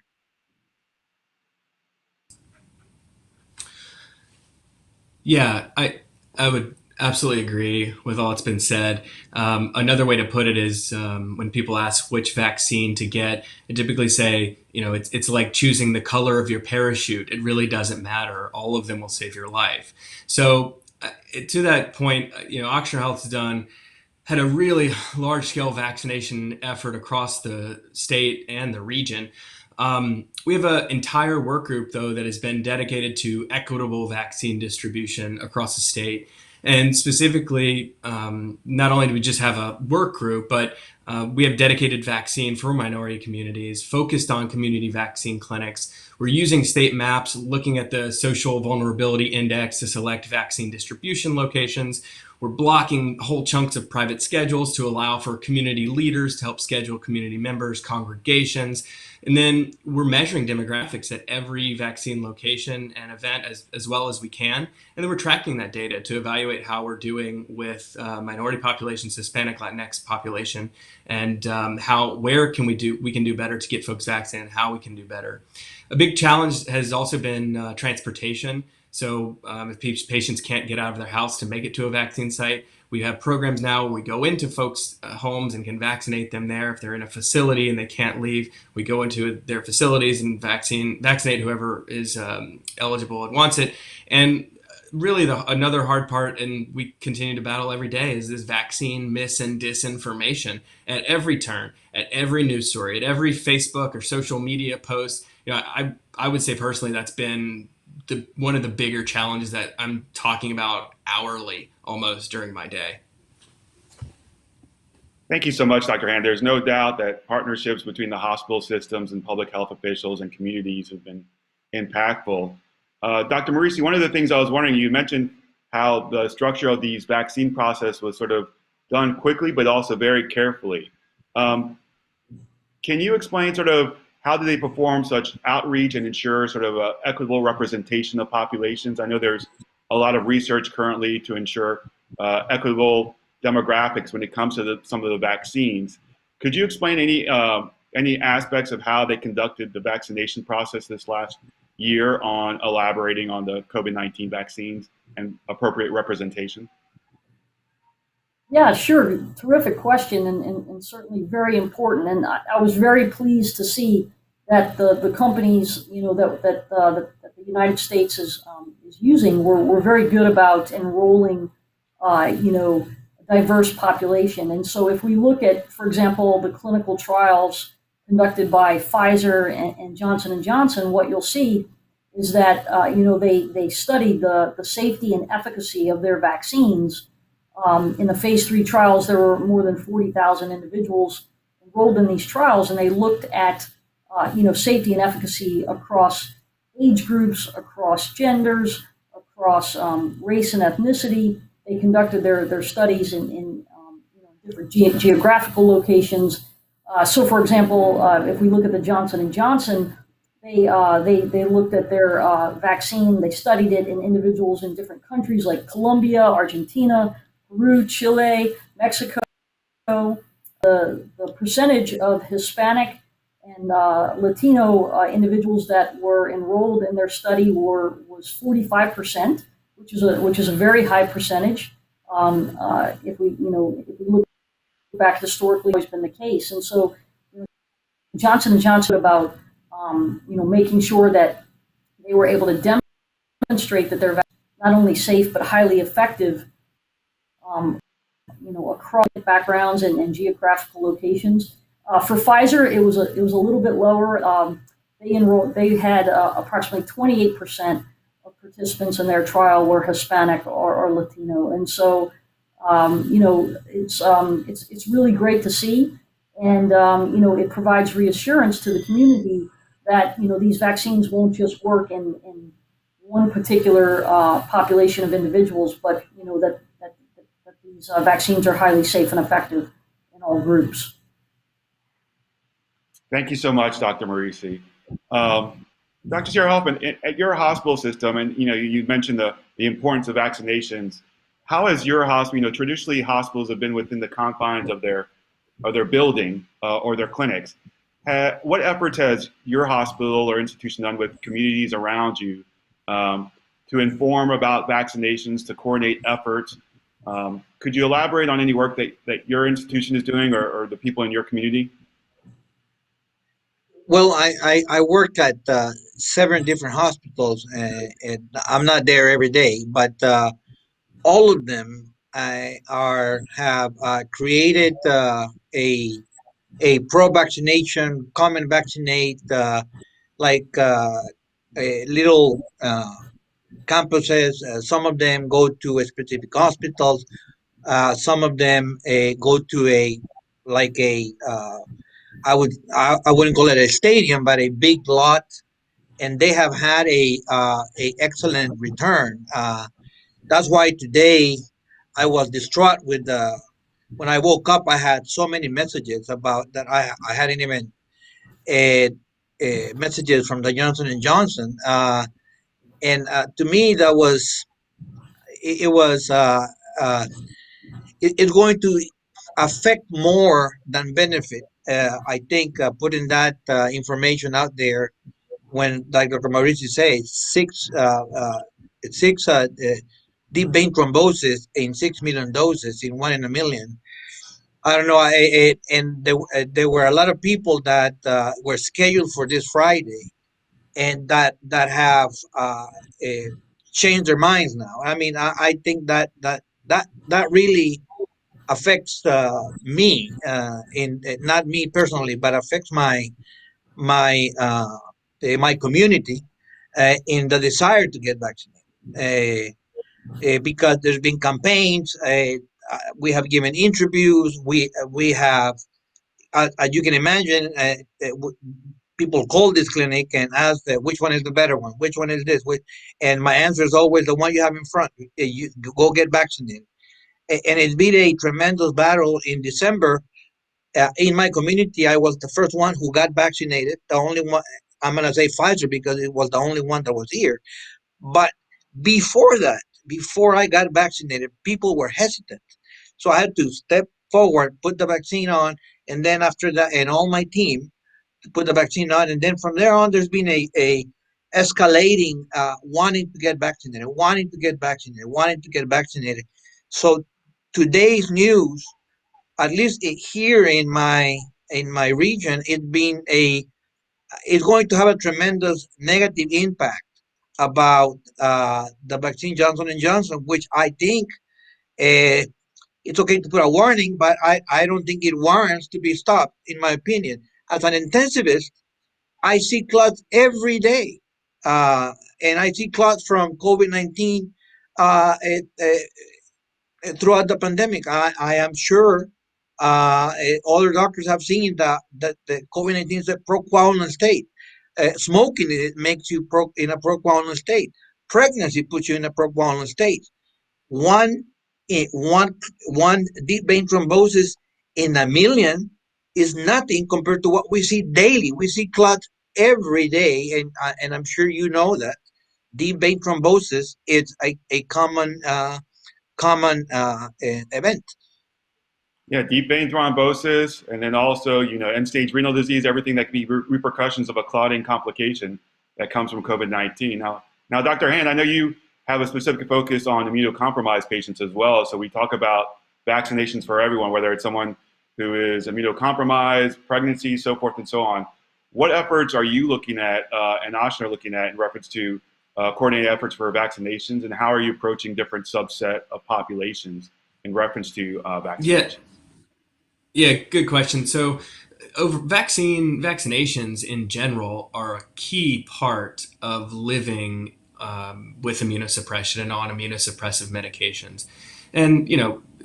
Yeah, I would absolutely agree with all that's been said. Another way to put it is when people ask which vaccine to get, I typically say, it's like choosing the color of your parachute. It really doesn't matter. All of them will save your life. So to that point, Oxford Health had a really large scale vaccination effort across the state and the region. We have an entire work group, though, that has been dedicated to equitable vaccine distribution across the state. And specifically, not only do we just have a work group, but we have dedicated vaccine for minority communities, focused on community vaccine clinics. We're using state maps, looking at the social vulnerability index to select vaccine distribution locations. We're blocking whole chunks of private schedules to allow for community leaders to help schedule community members, congregations. And then we're measuring demographics at every vaccine location and event as well as we can. And then we're tracking that data to evaluate how we're doing with minority populations, Hispanic, Latinx population, and where we can do better to get folks vaccinated, how we can do better. A big challenge has also been transportation. So if patients can't get out of their house to make it to a vaccine site, we have programs now where we go into folks' homes and can vaccinate them there. If they're in a facility and they can't leave, we go into their facilities and vaccinate whoever is eligible and wants it. And really another hard part, and we continue to battle every day, is this vaccine mis and disinformation at every turn, at every news story, at every Facebook or social media post. I would say personally that's been one of the bigger challenges that I'm talking about hourly almost during my day.
Thank you so much, Dr. Hand. There's no doubt that partnerships between the hospital systems and public health officials and communities have been impactful. Dr. Marisi, one of the things I was wondering, you mentioned how the structure of these vaccine process was sort of done quickly, but also very carefully. Can you explain sort of how do they perform such outreach and ensure sort of an equitable representation of populations? I know there's a lot of research currently to ensure equitable demographics when it comes to some of the vaccines. Could you explain any aspects of how they conducted the vaccination process this last year on elaborating on the COVID-19 vaccines and appropriate representation?
Yeah, sure. Terrific question, and certainly very important. And I was very pleased to see that the companies, that the United States is using were very good about enrolling, a diverse population. And so if we look at, for example, the clinical trials conducted by Pfizer and Johnson & Johnson, what you'll see is that, they studied the safety and efficacy of their vaccines. In the phase 3 trials, there were more than 40,000 individuals enrolled in these trials, and they looked at, safety and efficacy across age groups, across genders, across race and ethnicity. They conducted their studies in different geographical locations. So, for example, if we look at the Johnson & Johnson, they looked at their vaccine. They studied it in individuals in different countries like Colombia, Argentina, Peru, Chile, Mexico. The percentage of Hispanic and Latino individuals that were enrolled in their study was 45%, which is a very high percentage. If we look back historically, it's always been the case. And so, Johnson & Johnson about, making sure that they were able to demonstrate that they're not only safe but highly effective, across backgrounds and geographical locations. For Pfizer, it was a little bit lower. They had approximately 28% of participants in their trial were Hispanic or Latino, and so it's really great to see, and it provides reassurance to the community that these vaccines won't just work in one particular population of individuals, but that these vaccines are highly safe and effective in all groups.
Thank you so much, Dr. Marisi. Dr. Sarah Hoffman, at your hospital system, and you mentioned the importance of vaccinations. How has your hospital? Traditionally hospitals have been within the confines of their building or their clinics. What efforts has your hospital or institution done with communities around you to inform about vaccinations, to coordinate efforts? Could you elaborate on any work that your institution is doing or the people in your community?
Well, I work at 7 different hospitals, and I'm not there every day, but all of them have created a pro-vaccination, common vaccinate, little campuses. Some of them go to specific hospitals. Some of them go to I wouldn't call it a stadium, but a big lot, and they have had a excellent return. That's why today I was distraught with when I woke up. I had so many messages about that I hadn't even messages from the Johnson and Johnson, and to me that was it was it's going to affect more than benefit. I think putting that information out there when, like Dr. Mauricio says, six deep vein thrombosis in 6 million doses in 1 in a million. I don't know. And there were a lot of people that were scheduled for this Friday, and that have changed their minds now. I mean, I think that really affects me in not me personally, but affects my my community in the desire to get vaccinated. Because there's been campaigns, we have given interviews, we have, as you can imagine, people call this clinic and ask which one is the better one, which one is this, and my answer is always the one you have in front. You go get vaccinated. And it's been a tremendous battle. In December, in my community, I was the first one who got vaccinated. The only one, I'm going to say Pfizer because it was the only one that was here. But before that, before I got vaccinated, people were hesitant. So I had to step forward, put the vaccine on, and then after that, and all my team put the vaccine on. And then from there on, there's been a escalating, wanting to get vaccinated, wanting to get vaccinated, wanting to get vaccinated. So today's news, at least here in my region, it's going to have a tremendous negative impact about the vaccine Johnson and Johnson, which I think it's okay to put a warning, but I don't think it warrants to be stopped, in my opinion. As an intensivist, I see clots every day, and I see clots from COVID-19 throughout the pandemic. I am sure other doctors have seen that the COVID-19 is a procoagulant state. Smoking it makes you in a procoagulant state. Pregnancy puts you in a procoagulant state. One deep vein thrombosis in a million is nothing compared to what we see daily. We see clots every day, and I'm sure you know that deep vein thrombosis is a common event.
Yeah, deep vein thrombosis, and then also, end-stage renal disease, everything that could be repercussions of a clotting complication that comes from COVID-19. Now, Dr. Hand, I know you have a specific focus on immunocompromised patients as well. So we talk about vaccinations for everyone, whether it's someone who is immunocompromised, pregnancy, so forth and so on. What efforts are you looking at and Ashna are looking at in reference to coordinated efforts for vaccinations, and how are you approaching different subset of populations in reference to vaccinations?
Yeah, good question. So, vaccinations in general are a key part of living with immunosuppression and on immunosuppressive medications. And,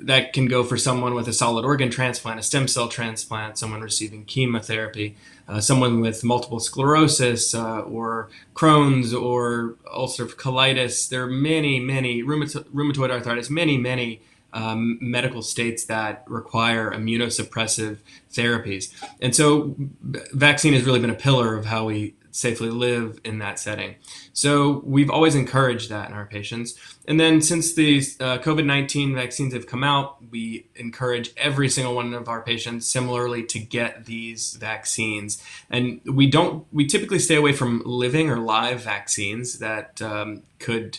that can go for someone with a solid organ transplant, a stem cell transplant, someone receiving chemotherapy, someone with multiple sclerosis or Crohn's or ulcerative colitis. There are many, rheumatoid arthritis, many medical states that require immunosuppressive therapies. And so vaccine has really been a pillar of how we safely live in that setting. So we've always encouraged that in our patients. And then since these COVID-19 vaccines have come out, we encourage every single one of our patients similarly to get these vaccines. And we typically stay away from living or live vaccines that could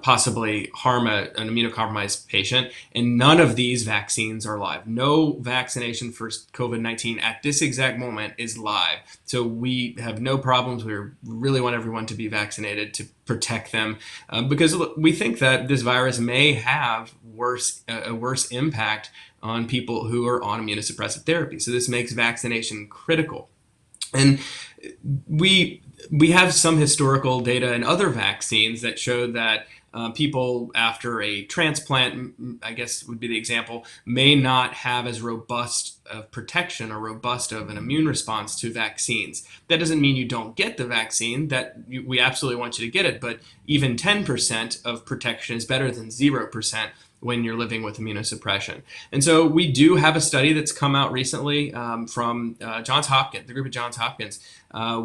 possibly harm an immunocompromised patient. And none of these vaccines are live. No vaccination for COVID-19 at this exact moment is live. So we have no problems. We really want everyone to be vaccinated to protect them because we think that this virus may have a worse impact on people who are on immunosuppressive therapy. So this makes vaccination critical. And we have some historical data and other vaccines that show that people after a transplant, I guess would be the example, may not have as robust of protection or robust of an immune response to vaccines. That doesn't mean you don't get the vaccine, we absolutely want you to get it, but even 10% of protection is better than 0% when you're living with immunosuppression. And so we do have a study that's come out recently from Johns Hopkins, the group at Johns Hopkins,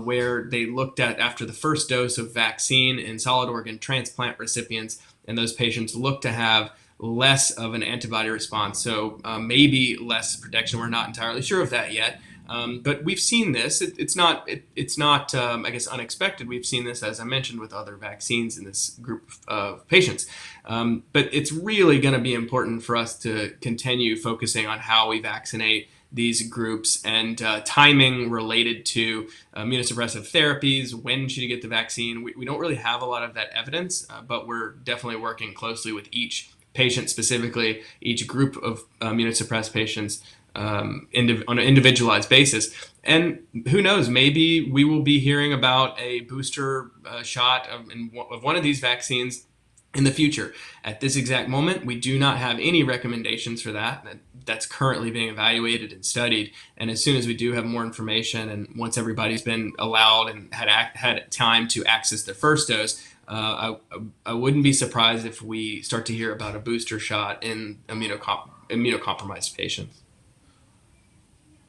where they looked at after the first dose of vaccine in solid organ transplant recipients, and those patients looked to have less of an antibody response. So maybe less protection. We're not entirely sure of that yet. But we've seen this. It's not I guess, unexpected. We've seen this, as I mentioned, with other vaccines in this group of patients. But it's really going to be important for us to continue focusing on how we vaccinate these groups and timing related to immunosuppressive therapies. When should you get the vaccine? We don't really have a lot of that evidence, but we're definitely working closely with each patient, specifically each group of immunosuppressed patients on an individualized basis. And who knows, maybe we will be hearing about a booster shot of one of these vaccines in the future. At this exact moment, we do not have any recommendations for that. That's currently being evaluated and studied. And as soon as we do have more information, and once everybody's been allowed and had time to access their first dose, I wouldn't be surprised if we start to hear about a booster shot in immunocompromised patients.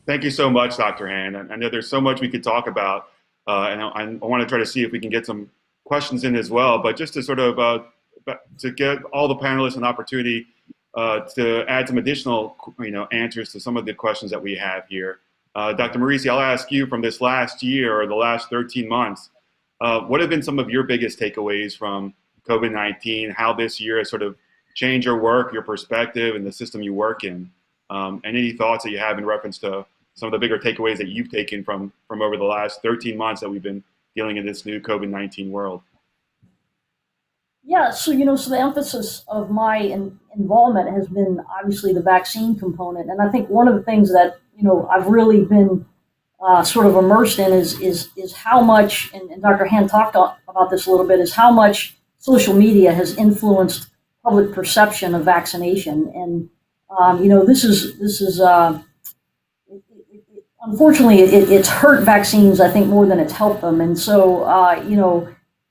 Thank you so much, Dr. Hand. I know there's so much we could talk about, and I want to try to see if we can get some questions in as well. But just to sort of to give all the panelists an opportunity to add some additional, answers to some of the questions that we have here. Dr. Marisi, I'll ask you, from this last year or the last 13 months, what have been some of your biggest takeaways from COVID-19? How this year has sort of changed your work, your perspective, and the system you work in? And any thoughts that you have in reference to some of the bigger takeaways that you've taken from over the last 13 months that we've been dealing in this new COVID-19 world?
Yeah, so the emphasis of my involvement has been obviously the vaccine component, and I think one of the things that I've really been sort of immersed in is how much, and Dr. Hand talked about this a little bit, is how much social media has influenced public perception of vaccination, and this is unfortunately it's hurt vaccines, I think, more than it's helped them, and so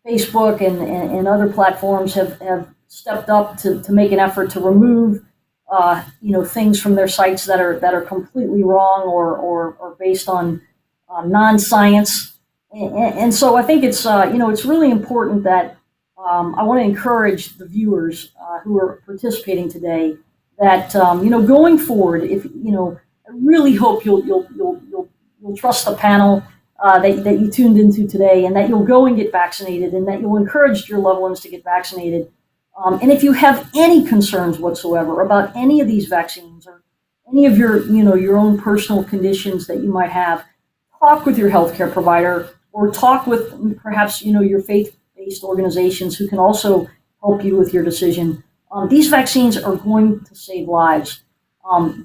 Facebook and other platforms have stepped up to make an effort to remove things from their sites that are completely wrong or based on non-science, and so I think it's it's really important that I want to encourage the viewers who are participating today that going forward, if I really hope you'll trust the panel. that you tuned into today, and that you'll go and get vaccinated, and that you'll encourage your loved ones to get vaccinated. And if you have any concerns whatsoever about any of these vaccines or any of your own personal conditions that you might have, talk with your healthcare provider or talk with perhaps your faith-based organizations who can also help you with your decision. These vaccines are going to save lives.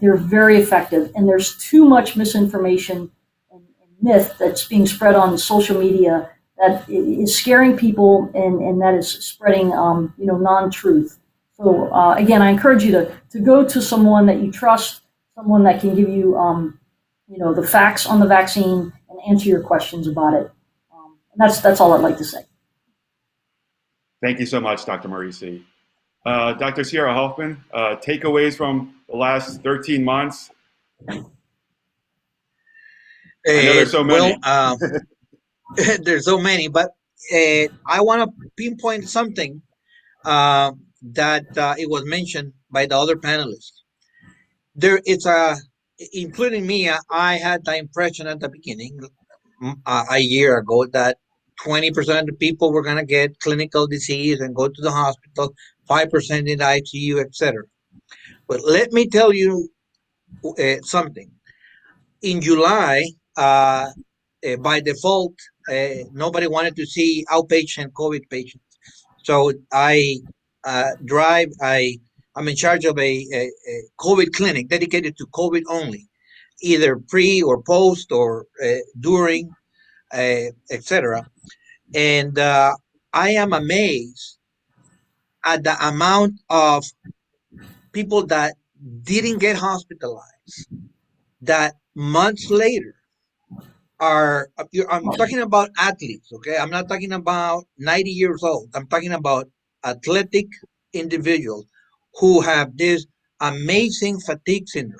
They're very effective, and there's too much misinformation and myth that's being spread on social media that is scaring people and that is spreading non-truth. So again, I encourage you to go to someone that you trust, someone that can give you the facts on the vaccine and answer your questions about it. And that's all I'd like to say.
Thank you so much, Dr. Marisi. Dr. Sierra Hoffman, takeaways from the last 13 months? I know there's so many.
Well, there's so many, but I want to pinpoint something that it was mentioned by the other panelists. Including me, I had the impression at the beginning, a year ago, that 20% of the people were going to get clinical disease and go to the hospital, 5% in the ICU, etc. But let me tell you something. In July, by default, nobody wanted to see outpatient COVID patients. So I'm in charge of a COVID clinic dedicated to COVID only, either pre or post or during, etc. And I am amazed at the amount of people that didn't get hospitalized, that months later I'm talking about athletes, okay? I'm not talking about 90 years old. I'm talking about athletic individuals who have this amazing fatigue syndrome,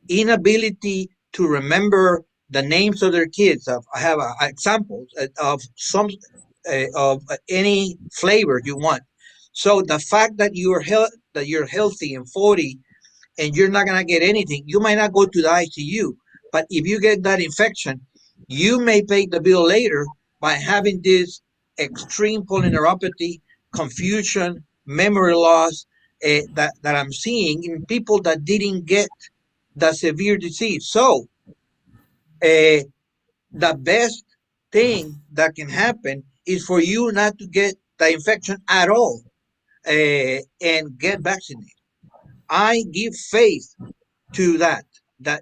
inability to remember the names of their kids. I have examples of some of any flavor you want. So the fact that you're healthy and 40 and you're not going to get anything, you might not go to the ICU, but if you get that infection, you may pay the bill later by having this extreme polyneuropathy, confusion, memory loss that I'm seeing in people that didn't get the severe disease. So the best thing that can happen is for you not to get the infection at all and get vaccinated. I give faith to that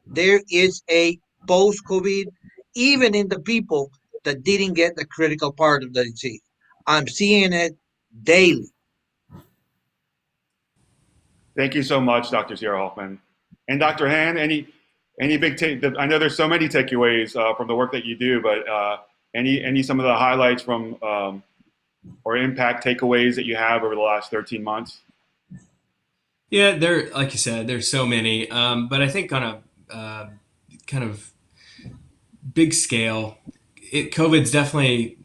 there is a post-COVID, even in the people that didn't get the critical part of the disease. I'm seeing it daily.
Thank you so much, Dr. Sierra Hoffman. And Dr. Han, any big I know there's so many takeaways from the work that you do, but any some of the highlights from or impact takeaways that you have over the last 13 months?
Yeah, like you said, there's so many. But I think on a kind of big scale, COVID's definitely,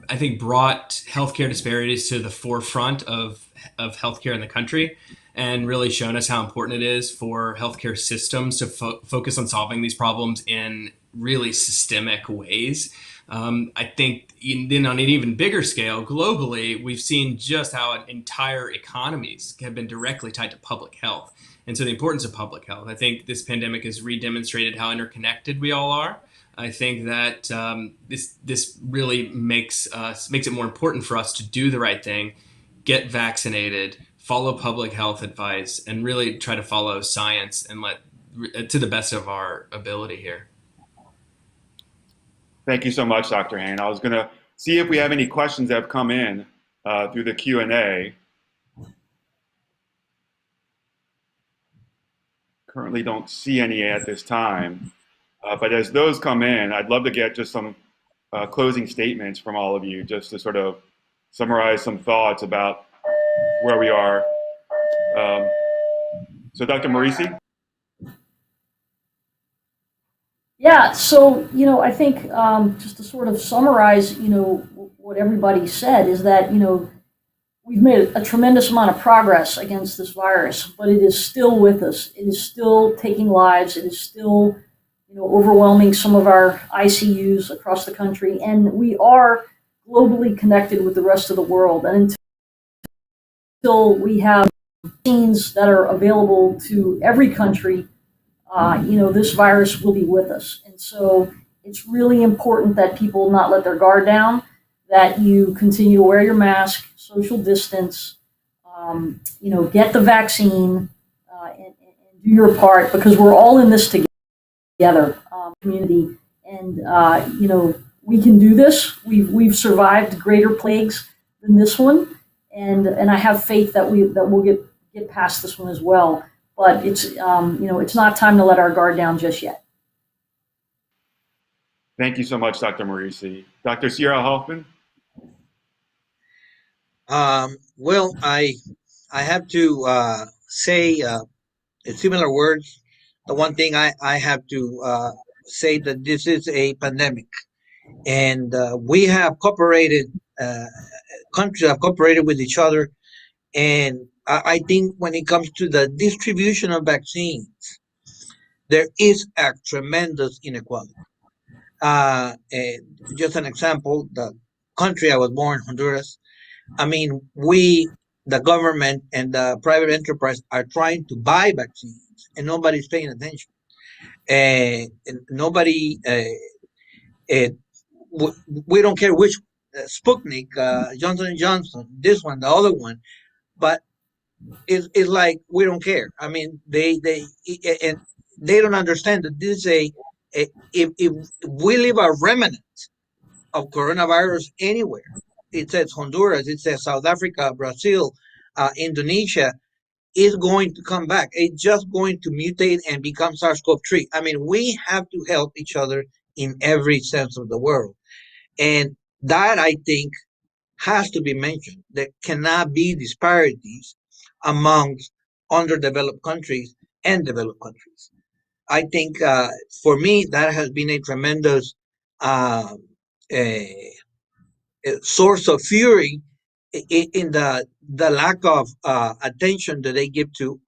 I think, brought healthcare disparities to the forefront of healthcare in the country, and really shown us how important it is for healthcare systems to focus on solving these problems in really systemic ways. I think then on an even bigger scale, globally, we've seen just how entire economies have been directly tied to public health. And so the importance of public health. I think this pandemic has re-demonstrated how interconnected we all are. I think that this really makes it more important for us to do the right thing, get vaccinated, follow public health advice, and really try to follow science and to the best of our ability here.
Thank you so much, Dr. Han. I was going to see if we have any questions that have come in through the Q&A. Currently don't see any at this time. But as those come in, I'd love to get just some closing statements from all of you, just to sort of summarize some thoughts about where we are. So Dr. Marisi?
Yeah, so, I think just to sort of summarize, what everybody said is that, we've made a tremendous amount of progress against this virus, but it is still with us. It is still taking lives. It is still overwhelming some of our ICUs across the country. And we are globally connected with the rest of the world. And until we have vaccines that are available to every country, this virus will be with us. And so it's really important that people not let their guard down, that you continue to wear your mask, social distance, get the vaccine, and do your part, because we're all in this together, community. And, we can do this. We've survived greater plagues than this one. And I have faith that we'll get past this one as well. But it's not time to let our guard down just yet.
Thank you so much, Dr. Marisi. Dr. Sierra Hoffman?
Well, I have to say in similar words. The one thing I have to say that this is a pandemic, and we have cooperated. Countries have cooperated with each other, and I think when it comes to the distribution of vaccines, there is a tremendous inequality. Just an example, the country I was born, Honduras. I mean, the government and the private enterprise are trying to buy vaccines, and nobody's paying attention. And nobody, we don't care which Sputnik, Johnson and Johnson, this one, the other one, but it's like we don't care. I mean, they don't understand that this is if we leave a remnant of coronavirus anywhere, it says Honduras, it says South Africa, Brazil, Indonesia, is going to come back. It's just going to mutate and become SARS-CoV-2. I mean, we have to help each other in every sense of the word. And that, I think, has to be mentioned. There cannot be disparities amongst underdeveloped countries and developed countries. I think for me, that has been a tremendous source of fury in the lack of attention that they give to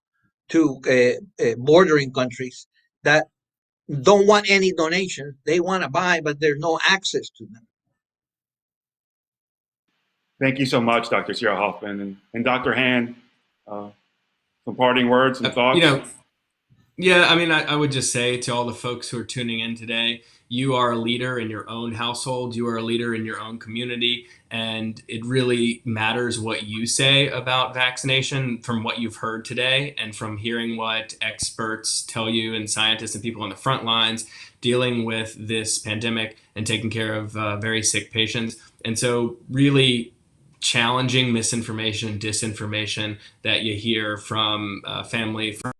bordering countries that don't want any donations. They want to buy, but there's no access to them.
Thank you so much, Dr. Sierra Hoffman. And Dr. Han, some parting words and thoughts?
Yeah, I mean, I would just say to all the folks who are tuning in today, you are a leader in your own household, you are a leader in your own community, and it really matters what you say about vaccination from what you've heard today and from hearing what experts tell you and scientists and people on the front lines dealing with this pandemic and taking care of very sick patients. And so really challenging misinformation, disinformation that you hear from family, from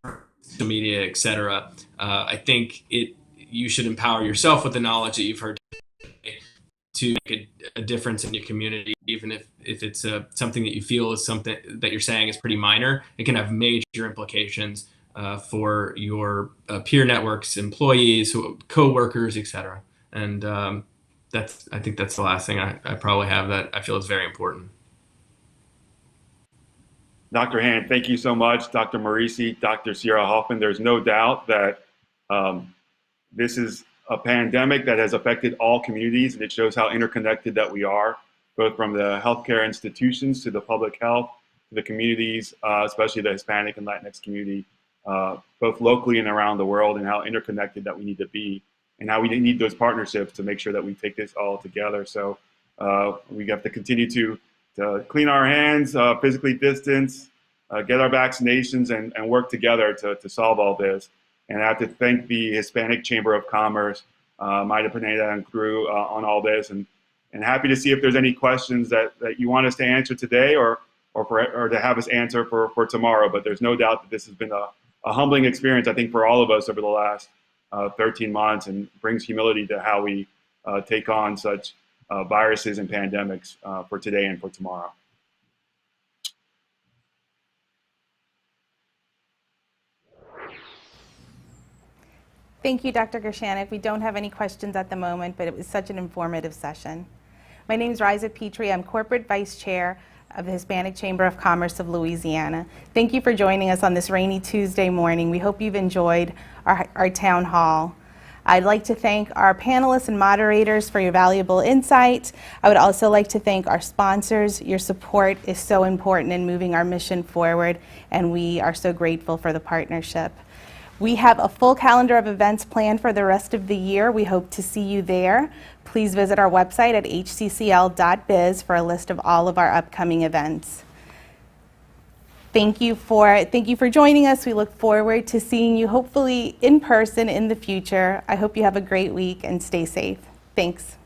social media, etc. I think you should empower yourself with the knowledge that you've heard today to make a difference in your community, even if it's something that you feel is something that you're saying is pretty minor. It can have major implications for your peer networks, employees, co-workers, etc. And I think that's the last thing I probably have that I feel is very important.
Dr. Han, thank you so much. Dr. Marisi, Dr. Sierra Hoffman, there's no doubt that this is a pandemic that has affected all communities, and it shows how interconnected that we are, both from the healthcare institutions to the public health, to the communities, especially the Hispanic and Latinx community, both locally and around the world, and how interconnected that we need to be, and how we need those partnerships to make sure that we take this all together. So we have to continue to clean our hands, physically distance, get our vaccinations, and work together to solve all this. And I have to thank the Hispanic Chamber of Commerce, Maida Pineda and crew on all this, and happy to see if there's any questions that you want us to answer today or to have us answer for tomorrow. But there's no doubt that this has been a humbling experience, I think, for all of us over the last 13 months, and brings humility to how we take on such viruses and pandemics for today and for tomorrow.
Thank you, Dr. Gershanik. We don't have any questions at the moment, but it was such an informative session. My name is Riza Petrie. I'm Corporate Vice Chair of the Hispanic Chamber of Commerce of Louisiana. Thank you for joining us on this rainy Tuesday morning. We hope you've enjoyed our town hall. I'd like to thank our panelists and moderators for your valuable insight. I would also like to thank our sponsors. Your support is so important in moving our mission forward, and we are so grateful for the partnership. We have a full calendar of events planned for the rest of the year. We hope to see you there. Please visit our website at hccl.biz for a list of all of our upcoming events. Thank you for joining us. We look forward to seeing you hopefully in person in the future. I hope you have a great week and stay safe. Thanks.